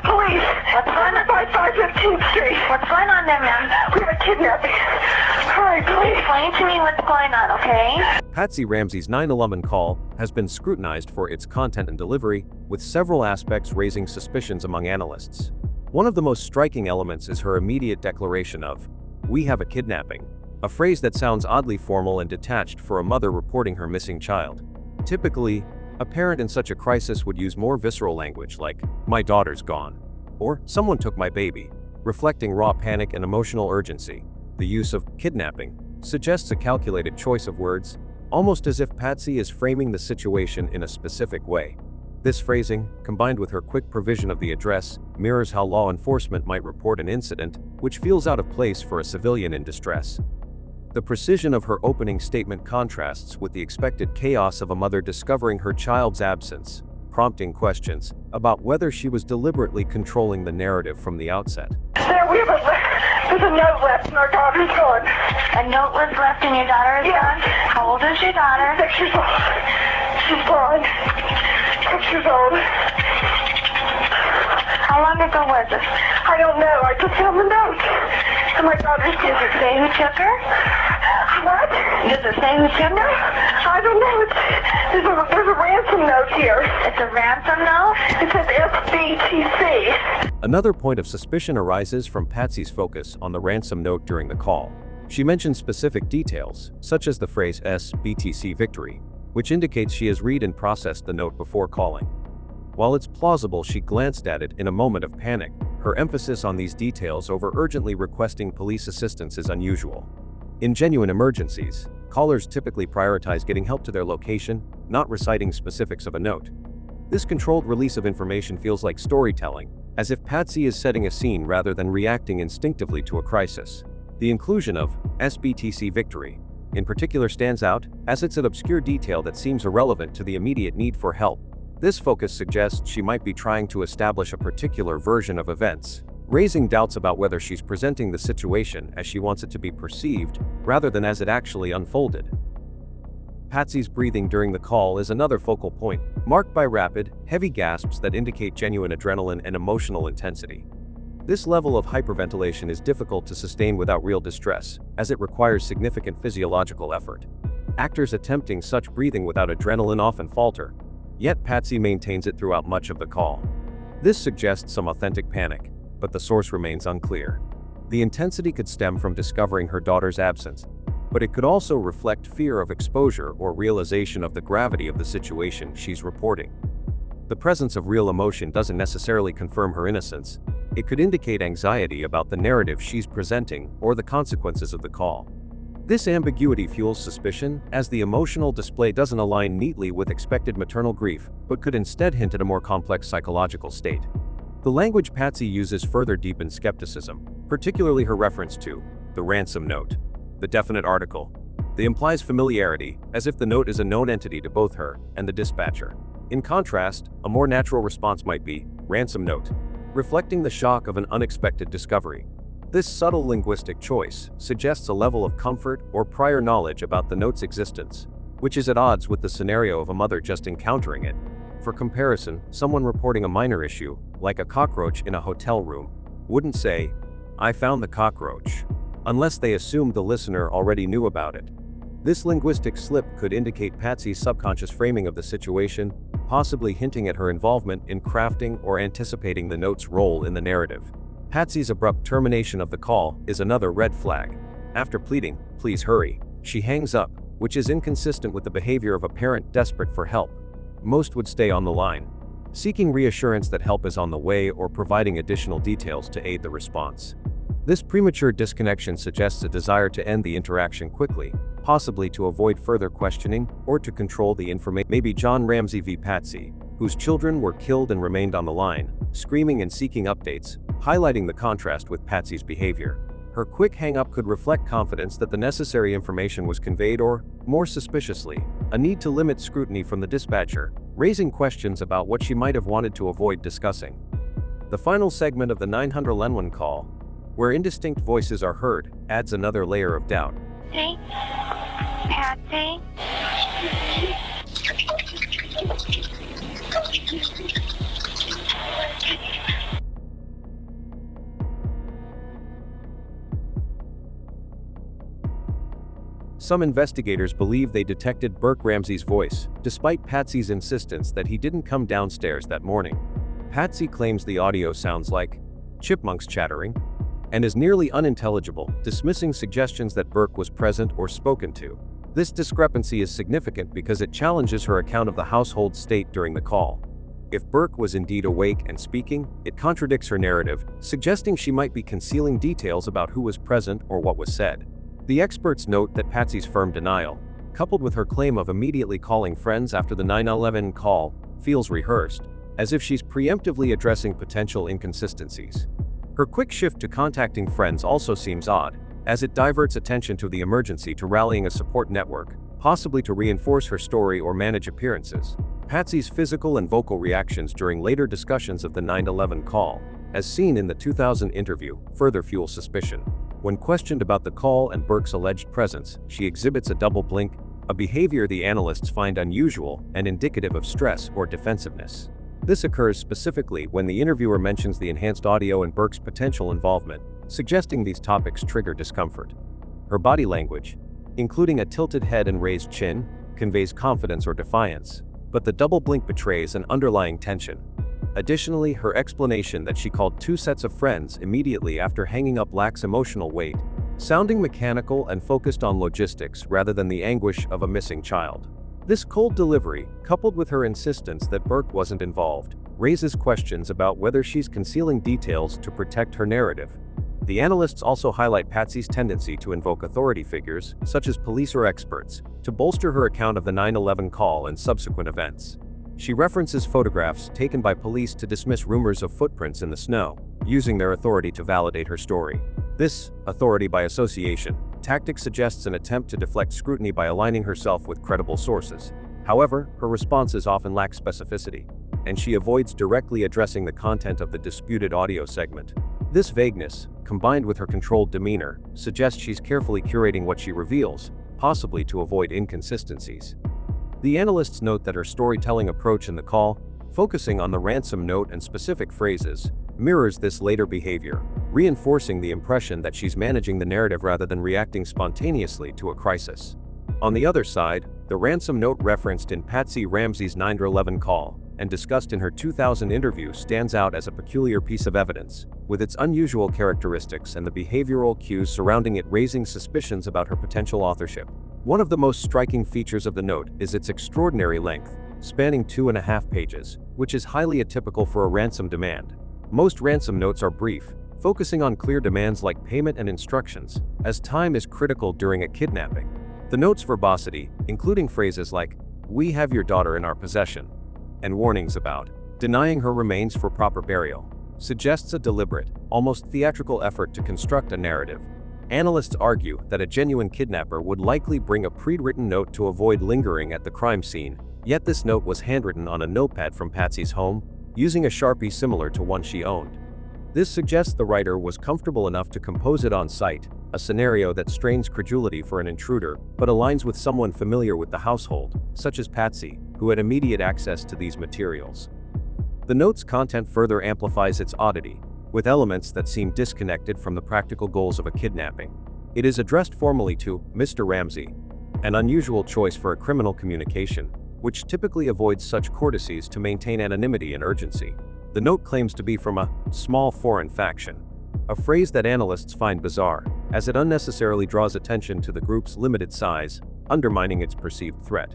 Police. What's going on? 515th Street. What's going on there, ma'am? We have a kidnapping. Hurry, please. Explain to me what's going on, okay? Patsy Ramsey's 911 call has been scrutinized for its content and delivery, with several aspects raising suspicions among analysts. One of the most striking elements is her immediate declaration of, "We have a kidnapping," a phrase that sounds oddly formal and detached for a mother reporting her missing child. Typically, a parent in such a crisis would use more visceral language like, "My daughter's gone," or "Someone took my baby," reflecting raw panic and emotional urgency. The use of kidnapping suggests a calculated choice of words, almost as if Patsy is framing the situation in a specific way. This phrasing, combined with her quick provision of the address, mirrors how law enforcement might report an incident, which feels out of place for a civilian in distress. The precision of her opening statement contrasts with the expected chaos of a mother discovering her child's absence, prompting questions about whether she was deliberately controlling the narrative from the outset. There, there's a note left and our daughter's gone. A note was left and your daughter is gone? How old is your daughter? 6 years old. She's gone. 6 years old. How long ago was this? I don't know. I just found the note. Oh my God, does it say who took her? What? Does it say who took her? I don't know. There's a ransom note here. It's a ransom note? It says SBTC. Another point of suspicion arises from Patsy's focus on the ransom note during the call. She mentions specific details, such as the phrase SBTC victory, which indicates she has read and processed the note before calling. While it's plausible she glanced at it in a moment of panic, her emphasis on these details over urgently requesting police assistance is unusual. In genuine emergencies, callers typically prioritize getting help to their location, not reciting specifics of a note. This controlled release of information feels like storytelling, as if Patsy is setting a scene rather than reacting instinctively to a crisis. The inclusion of SBTC victory, in particular, stands out, as it's an obscure detail that seems irrelevant to the immediate need for help. This focus suggests she might be trying to establish a particular version of events, raising doubts about whether she's presenting the situation as she wants it to be perceived, rather than as it actually unfolded. Patsy's breathing during the call is another focal point, marked by rapid, heavy gasps that indicate genuine adrenaline and emotional intensity. This level of hyperventilation is difficult to sustain without real distress, as it requires significant physiological effort. Actors attempting such breathing without adrenaline often falter, yet Patsy maintains it throughout much of the call. This suggests some authentic panic, but the source remains unclear. The intensity could stem from discovering her daughter's absence, but it could also reflect fear of exposure or realization of the gravity of the situation she's reporting. The presence of real emotion doesn't necessarily confirm her innocence. It could indicate anxiety about the narrative she's presenting or the consequences of the call. This ambiguity fuels suspicion, as the emotional display doesn't align neatly with expected maternal grief, but could instead hint at a more complex psychological state. The language Patsy uses further deepens skepticism, particularly her reference to the ransom note, the definite article. They implies familiarity, as if the note is a known entity to both her and the dispatcher. In contrast, a more natural response might be ransom note, reflecting the shock of an unexpected discovery. This subtle linguistic choice suggests a level of comfort or prior knowledge about the note's existence, which is at odds with the scenario of a mother just encountering it. For comparison, someone reporting a minor issue, like a cockroach in a hotel room, wouldn't say, "I found the cockroach," unless they assumed the listener already knew about it. This linguistic slip could indicate Patsy's subconscious framing of the situation, possibly hinting at her involvement in crafting or anticipating the note's role in the narrative. Patsy's abrupt termination of the call is another red flag. After pleading, "Please hurry," she hangs up, which is inconsistent with the behavior of a parent desperate for help. Most would stay on the line, seeking reassurance that help is on the way or providing additional details to aid the response. This premature disconnection suggests a desire to end the interaction quickly, possibly to avoid further questioning or to control the information. Maybe John Ramsey v. Patsy, whose children were killed and remained on the line, screaming and seeking updates, highlighting the contrast with Patsy's behavior. Her quick hang-up could reflect confidence that the necessary information was conveyed or, more suspiciously, a need to limit scrutiny from the dispatcher, raising questions about what she might have wanted to avoid discussing. The final segment of the 911 call, where indistinct voices are heard, adds another layer of doubt. Patsy? Patsy? Some investigators believe they detected Burke Ramsey's voice, despite Patsy's insistence that he didn't come downstairs that morning. Patsy claims the audio sounds like chipmunks chattering and is nearly unintelligible, dismissing suggestions that Burke was present or spoken to. This discrepancy is significant because it challenges her account of the household state during the call. If Burke was indeed awake and speaking, it contradicts her narrative, suggesting she might be concealing details about who was present or what was said. The experts note that Patsy's firm denial, coupled with her claim of immediately calling friends after the 911 call, feels rehearsed, as if she's preemptively addressing potential inconsistencies. Her quick shift to contacting friends also seems odd, as it diverts attention to the emergency to rallying a support network, possibly to reinforce her story or manage appearances. Patsy's physical and vocal reactions during later discussions of the 911 call, as seen in the 2000 interview, further fuel suspicion. When questioned about the call and Burke's alleged presence, she exhibits a double blink, a behavior the analysts find unusual and indicative of stress or defensiveness. This occurs specifically when the interviewer mentions the enhanced audio and Burke's potential involvement, suggesting these topics trigger discomfort. Her body language, including a tilted head and raised chin, conveys confidence or defiance, but the double blink betrays an underlying tension. Additionally, her explanation that she called 2 sets of friends immediately after hanging up lacks emotional weight, sounding mechanical and focused on logistics rather than the anguish of a missing child. This cold delivery, coupled with her insistence that Burke wasn't involved, raises questions about whether she's concealing details to protect her narrative. The analysts also highlight Patsy's tendency to invoke authority figures, such as police or experts, to bolster her account of the 9/11 call and subsequent events. She references photographs taken by police to dismiss rumors of footprints in the snow, using their authority to validate her story. This authority by association tactic suggests an attempt to deflect scrutiny by aligning herself with credible sources. However, her responses often lack specificity, and she avoids directly addressing the content of the disputed audio segment. This vagueness, combined with her controlled demeanor, suggests she's carefully curating what she reveals, possibly to avoid inconsistencies. The analysts note that her storytelling approach in the call, focusing on the ransom note and specific phrases, mirrors this later behavior, reinforcing the impression that she's managing the narrative rather than reacting spontaneously to a crisis. On the other side, the ransom note referenced in Patsy Ramsey's 9/11 call and discussed in her 2000 interview stands out as a peculiar piece of evidence, with its unusual characteristics and the behavioral cues surrounding it raising suspicions about her potential authorship. One of the most striking features of the note is its extraordinary length, spanning 2.5 pages, which is highly atypical for a ransom demand. Most ransom notes are brief, focusing on clear demands like payment and instructions, as time is critical during a kidnapping. The note's verbosity, including phrases like, "We have your daughter in our possession," and warnings about denying her remains for proper burial, suggests a deliberate, almost theatrical effort to construct a narrative. Analysts argue that a genuine kidnapper would likely bring a pre-written note to avoid lingering at the crime scene, yet this note was handwritten on a notepad from Patsy's home, using a Sharpie similar to one she owned. This suggests the writer was comfortable enough to compose it on site, a scenario that strains credulity for an intruder, but aligns with someone familiar with the household, such as Patsy, who had immediate access to these materials. The note's content further amplifies its oddity, with elements that seem disconnected from the practical goals of a kidnapping. It is addressed formally to Mr. Ramsey, an unusual choice for a criminal communication, which typically avoids such courtesies to maintain anonymity and urgency. The note claims to be from a small foreign faction, a phrase that analysts find bizarre, as it unnecessarily draws attention to the group's limited size, undermining its perceived threat.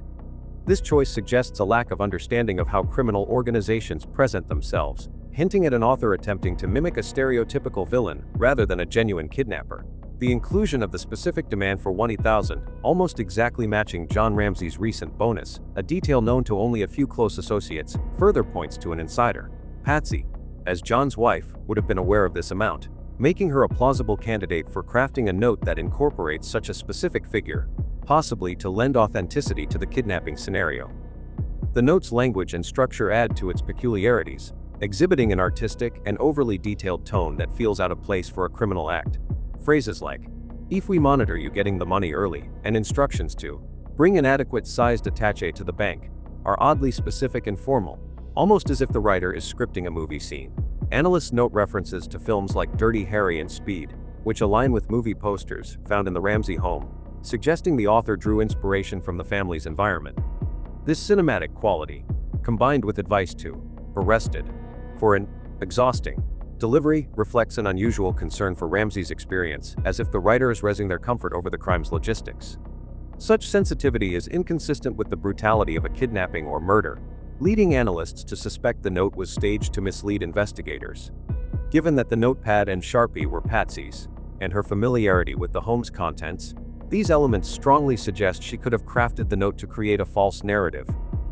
This choice suggests a lack of understanding of how criminal organizations present themselves, hinting at an author attempting to mimic a stereotypical villain rather than a genuine kidnapper. The inclusion of the specific demand for $20,000, almost exactly matching John Ramsey's recent bonus, a detail known to only a few close associates, further points to an insider. Patsy, as John's wife, would have been aware of this amount, making her a plausible candidate for crafting a note that incorporates such a specific figure, possibly to lend authenticity to the kidnapping scenario. The note's language and structure add to its peculiarities, exhibiting an artistic and overly detailed tone that feels out of place for a criminal act. Phrases like, "If we monitor you getting the money early," and instructions to bring an adequate sized attaché to the bank, are oddly specific and formal, almost as if the writer is scripting a movie scene. Analysts note references to films like Dirty Harry and Speed, which align with movie posters found in the Ramsey home, suggesting the author drew inspiration from the family's environment. This cinematic quality, combined with advice to arrested for an exhausting delivery, reflects an unusual concern for Ramsey's experience, as if the writer is raising their comfort over the crime's logistics. Such sensitivity is inconsistent with the brutality of a kidnapping or murder, leading analysts to suspect the note was staged to mislead investigators. Given that the notepad and Sharpie were Patsy's, and her familiarity with the home's contents, these elements strongly suggest she could have crafted the note to create a false narrative.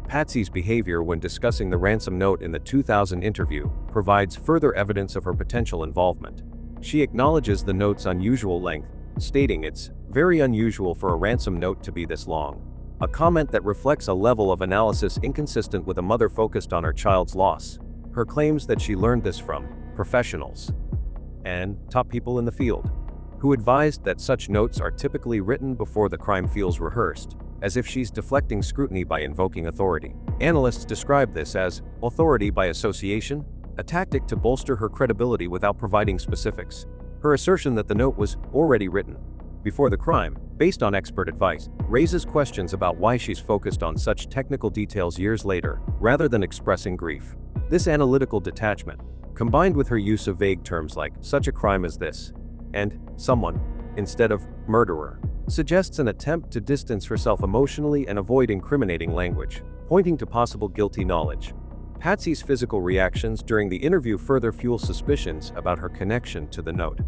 Patsy's behavior when discussing the ransom note in the 2000 interview provides further evidence of her potential involvement. She acknowledges the note's unusual length, stating it's very unusual for a ransom note to be this long, a comment that reflects a level of analysis inconsistent with a mother focused on her child's loss. Her claims that she learned this from professionals and top people in the field, who advised that such notes are typically written before the crime feels rehearsed, as if she's deflecting scrutiny by invoking authority. Analysts describe this as authority by association, a tactic to bolster her credibility without providing specifics. Her assertion that the note was already written before the crime, based on expert advice, raises questions about why she's focused on such technical details years later, rather than expressing grief. This analytical detachment, combined with her use of vague terms like "such a crime as this" and "someone" instead of "murderer," suggests an attempt to distance herself emotionally and avoid incriminating language, pointing to possible guilty knowledge. Patsy's physical reactions during the interview further fuel suspicions about her connection to the note.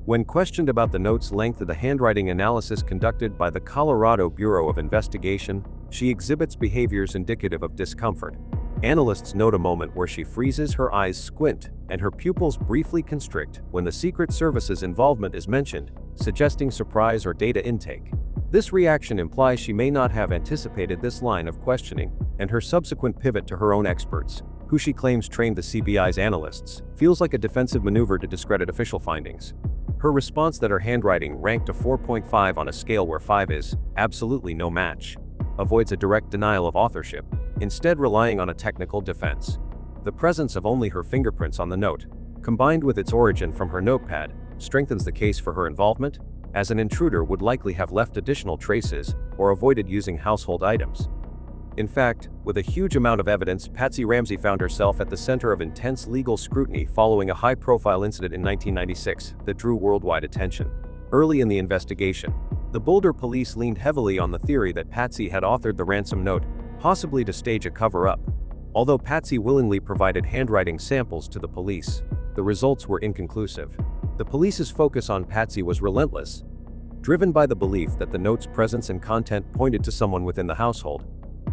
When questioned about the note's length of the handwriting analysis conducted by the Colorado Bureau of Investigation, she exhibits behaviors indicative of discomfort. Analysts note a moment where she freezes, her eyes squint, and her pupils briefly constrict when the Secret Service's involvement is mentioned, suggesting surprise or data intake. This reaction implies she may not have anticipated this line of questioning, and her subsequent pivot to her own experts, who she claims trained the CBI's analysts, feels like a defensive maneuver to discredit official findings. Her response that her handwriting ranked a 4.5 on a scale where 5 is absolutely no match avoids a direct denial of authorship, instead relying on a technical defense. The presence of only her fingerprints on the note, combined with its origin from her notepad, strengthens the case for her involvement, as an intruder would likely have left additional traces or avoided using household items. In fact, with a huge amount of evidence, Patsy Ramsey found herself at the center of intense legal scrutiny following a high-profile incident in 1996 that drew worldwide attention. Early in the investigation, the Boulder police leaned heavily on the theory that Patsy had authored the ransom note, possibly to stage a cover-up. Although Patsy willingly provided handwriting samples to the police, the results were inconclusive. The police's focus on Patsy was relentless, driven by the belief that the note's presence and content pointed to someone within the household,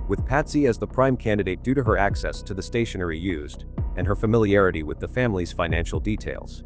with Patsy as the prime candidate due to her access to the stationery used and her familiarity with the family's financial details.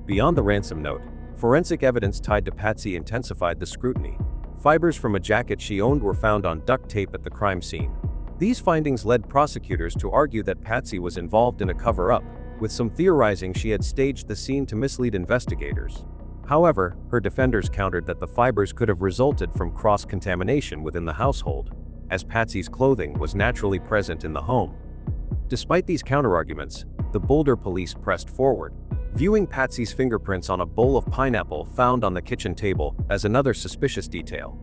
Beyond the ransom note, forensic evidence tied to Patsy intensified the scrutiny. Fibers from a jacket she owned were found on duct tape at the crime scene. These findings led prosecutors to argue that Patsy was involved in a cover-up, with some theorizing she had staged the scene to mislead investigators. However, her defenders countered that the fibers could have resulted from cross-contamination within the household, as Patsy's clothing was naturally present in the home. Despite these counterarguments, the Boulder police pressed forward, viewing Patsy's fingerprints on a bowl of pineapple found on the kitchen table as another suspicious detail.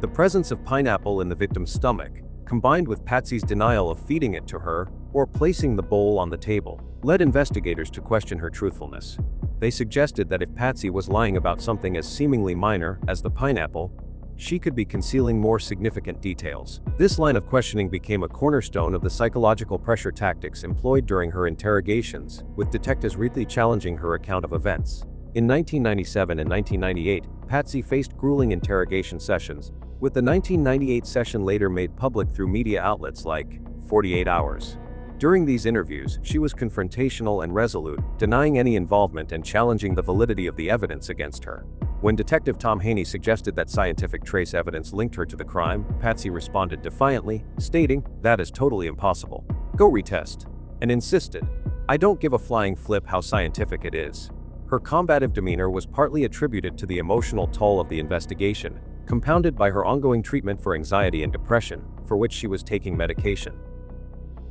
The presence of pineapple in the victim's stomach, combined with Patsy's denial of feeding it to her or placing the bowl on the table, led investigators to question her truthfulness. They suggested that if Patsy was lying about something as seemingly minor as the pineapple, she could be concealing more significant details. This line of questioning became a cornerstone of the psychological pressure tactics employed during her interrogations, with detectives repeatedly challenging her account of events. In 1997 and 1998, Patsy faced grueling interrogation sessions, with the 1998 session later made public through media outlets like 48 Hours. During these interviews, she was confrontational and resolute, denying any involvement and challenging the validity of the evidence against her. When Detective Tom Haney suggested that scientific trace evidence linked her to the crime, Patsy responded defiantly, stating, "That is totally impossible. Go retest," and insisted, "I don't give a flying flip how scientific it is." Her combative demeanor was partly attributed to the emotional toll of the investigation, compounded by her ongoing treatment for anxiety and depression, for which she was taking medication.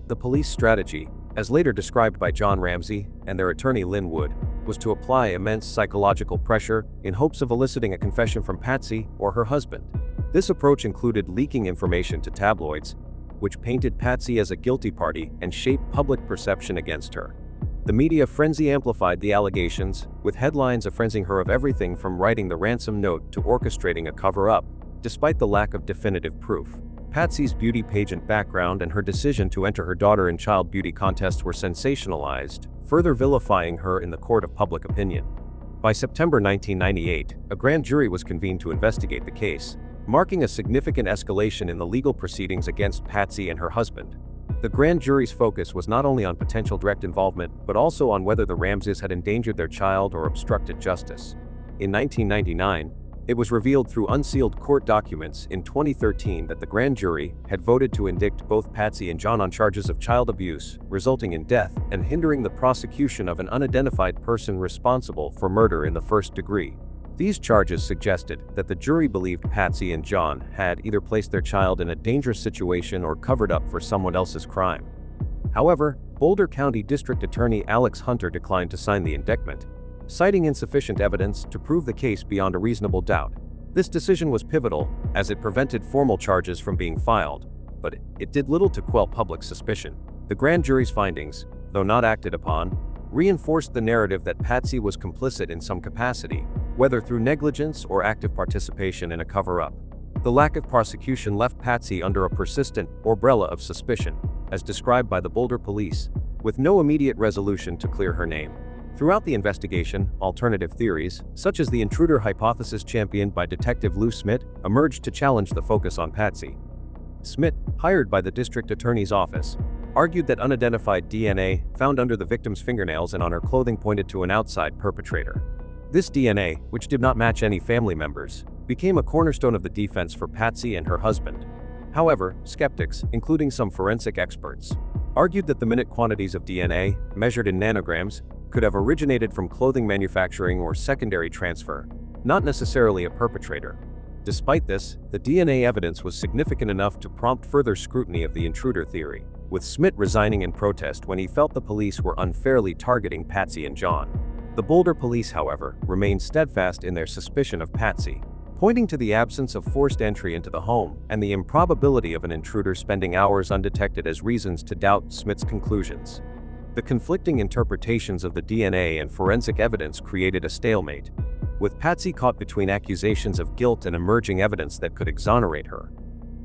The police strategy, as later described by John Ramsey and their attorney Lynn Wood, was to apply immense psychological pressure in hopes of eliciting a confession from Patsy or her husband. This approach included leaking information to tabloids, which painted Patsy as a guilty party and shaped public perception against her. The media frenzy amplified the allegations, with headlines affirming her of everything from writing the ransom note to orchestrating a cover-up, despite the lack of definitive proof. Patsy's beauty pageant background and her decision to enter her daughter in child beauty contests were sensationalized, further vilifying her in the court of public opinion. By September 1998, a grand jury was convened to investigate the case, marking a significant escalation in the legal proceedings against Patsy and her husband. The grand jury's focus was not only on potential direct involvement, but also on whether the Ramseys had endangered their child or obstructed justice. In 1999, it was revealed through unsealed court documents in 2013 that the grand jury had voted to indict both Patsy and John on charges of child abuse, resulting in death and hindering the prosecution of an unidentified person responsible for murder in the first degree. These charges suggested that the jury believed Patsy and John had either placed their child in a dangerous situation or covered up for someone else's crime. However, Boulder County District Attorney Alex Hunter declined to sign the indictment, citing insufficient evidence to prove the case beyond a reasonable doubt. This decision was pivotal, as it prevented formal charges from being filed, but it did little to quell public suspicion. The grand jury's findings, though not acted upon, reinforced the narrative that Patsy was complicit in some capacity, whether through negligence or active participation in a cover-up. The lack of prosecution left Patsy under a persistent umbrella of suspicion, as described by the Boulder police, with no immediate resolution to clear her name. Throughout the investigation, alternative theories, such as the intruder hypothesis championed by Detective Lou Smith, emerged to challenge the focus on Patsy. Smith, hired by the district attorney's office, argued that unidentified DNA found under the victim's fingernails and on her clothing pointed to an outside perpetrator. This DNA, which did not match any family members, became a cornerstone of the defense for Patsy and her husband. However, skeptics, including some forensic experts, argued that the minute quantities of DNA, measured in nanograms, could have originated from clothing manufacturing or secondary transfer, not necessarily a perpetrator. Despite this, the DNA evidence was significant enough to prompt further scrutiny of the intruder theory, with Smith resigning in protest when he felt the police were unfairly targeting Patsy and John. The Boulder police, however, remained steadfast in their suspicion of Patsy, pointing to the absence of forced entry into the home and the improbability of an intruder spending hours undetected as reasons to doubt Smith's conclusions. The conflicting interpretations of the DNA and forensic evidence created a stalemate, with Patsy caught between accusations of guilt and emerging evidence that could exonerate her.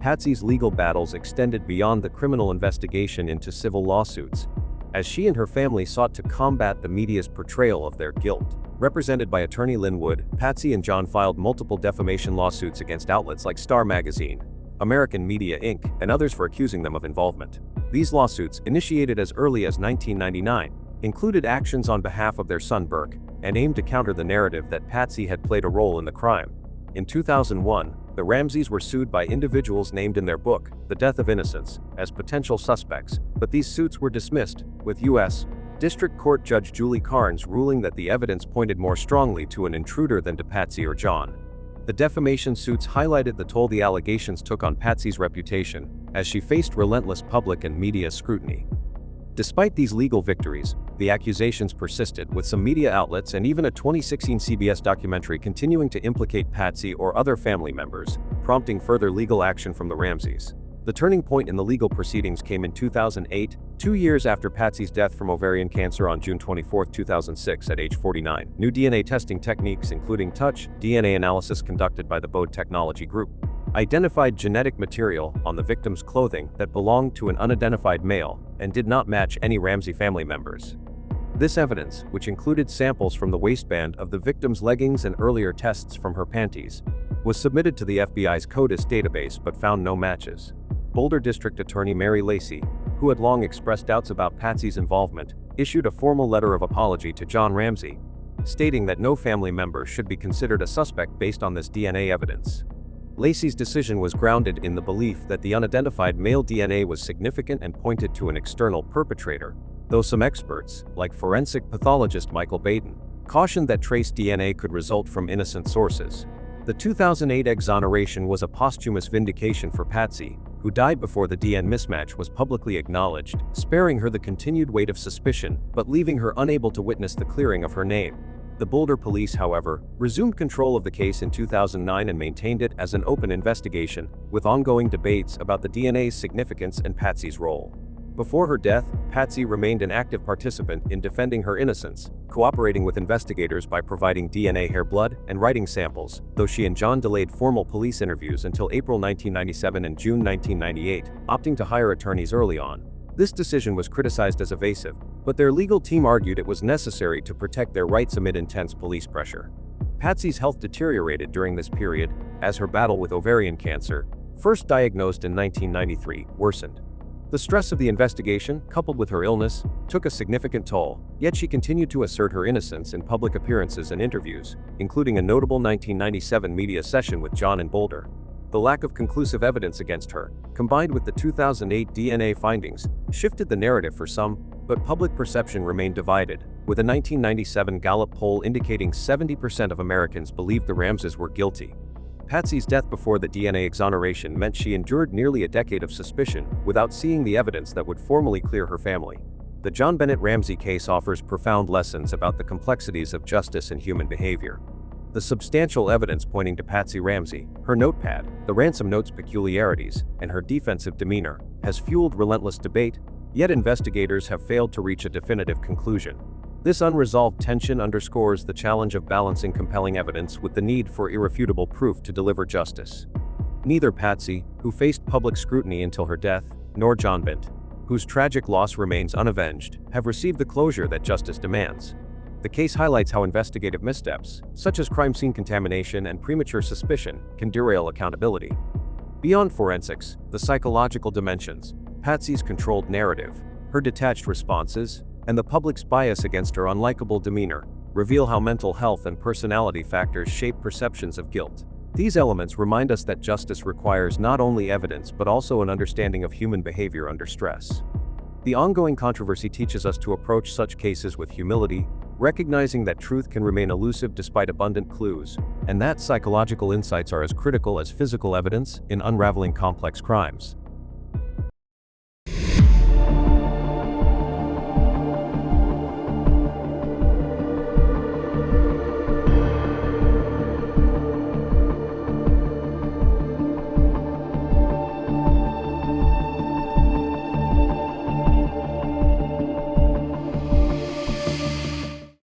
Patsy's legal battles extended beyond the criminal investigation into civil lawsuits, as she and her family sought to combat the media's portrayal of their guilt. Represented by attorney Lynn Wood, Patsy and John filed multiple defamation lawsuits against outlets like Star Magazine, American Media Inc., and others for accusing them of involvement. These lawsuits, initiated as early as 1999, included actions on behalf of their son Burke, and aimed to counter the narrative that Patsy had played a role in the crime. In 2001, the Ramseys were sued by individuals named in their book, The Death of Innocence, as potential suspects, but these suits were dismissed, with U.S. District Court Judge Julie Carnes ruling that the evidence pointed more strongly to an intruder than to Patsy or John. The defamation suits highlighted the toll the allegations took on Patsy's reputation, as she faced relentless public and media scrutiny. Despite these legal victories, the accusations persisted, with some media outlets and even a 2016 CBS documentary continuing to implicate Patsy or other family members, prompting further legal action from the Ramseys. The turning point in the legal proceedings came in 2008, 2 years after Patsy's death from ovarian cancer on June 24, 2006 at age 49. New DNA testing techniques, including touch DNA analysis conducted by the Bode Technology Group, identified genetic material on the victim's clothing that belonged to an unidentified male and did not match any Ramsey family members. This evidence, which included samples from the waistband of the victim's leggings and earlier tests from her panties, was submitted to the FBI's CODIS database but found no matches. Boulder District Attorney Mary Lacey, who had long expressed doubts about Patsy's involvement, issued a formal letter of apology to John Ramsey, stating that no family member should be considered a suspect based on this DNA evidence. Lacey's decision was grounded in the belief that the unidentified male DNA was significant and pointed to an external perpetrator, though some experts, like forensic pathologist Michael Baden, cautioned that trace DNA could result from innocent sources. The 2008 exoneration was a posthumous vindication for Patsy, who died before the DNA mismatch was publicly acknowledged, sparing her the continued weight of suspicion, but leaving her unable to witness the clearing of her name. The Boulder police, however, resumed control of the case in 2009 and maintained it as an open investigation, with ongoing debates about the DNA's significance and Patsy's role. Before her death, Patsy remained an active participant in defending her innocence, cooperating with investigators by providing DNA hair blood and writing samples, though she and John delayed formal police interviews until April 1997 and June 1998, opting to hire attorneys early on. This decision was criticized as evasive, but their legal team argued it was necessary to protect their rights amid intense police pressure. Patsy's health deteriorated during this period, as her battle with ovarian cancer, first diagnosed in 1993, worsened. The stress of the investigation, coupled with her illness, took a significant toll, yet she continued to assert her innocence in public appearances and interviews, including a notable 1997 media session with John in Boulder. The lack of conclusive evidence against her, combined with the 2008 DNA findings, shifted the narrative for some, but public perception remained divided, with a 1997 Gallup poll indicating 70% of Americans believed the Ramseys were guilty. Patsy's death before the DNA exoneration meant she endured nearly a decade of suspicion without seeing the evidence that would formally clear her family. The JonBenét Ramsey case offers profound lessons about the complexities of justice and human behavior. The substantial evidence pointing to Patsy Ramsey, her notepad, the ransom note's peculiarities, and her defensive demeanor, has fueled relentless debate, yet investigators have failed to reach a definitive conclusion. This unresolved tension underscores the challenge of balancing compelling evidence with the need for irrefutable proof to deliver justice. Neither Patsy, who faced public scrutiny until her death, nor JonBenét, whose tragic loss remains unavenged, have received the closure that justice demands. The case highlights how investigative missteps, such as crime scene contamination and premature suspicion, can derail accountability. Beyond forensics, the psychological dimensions, Patsy's controlled narrative, her detached responses, and the public's bias against her unlikable demeanor, reveal how mental health and personality factors shape perceptions of guilt. These elements remind us that justice requires not only evidence but also an understanding of human behavior under stress. The ongoing controversy teaches us to approach such cases with humility, recognizing that truth can remain elusive despite abundant clues, and that psychological insights are as critical as physical evidence in unraveling complex crimes.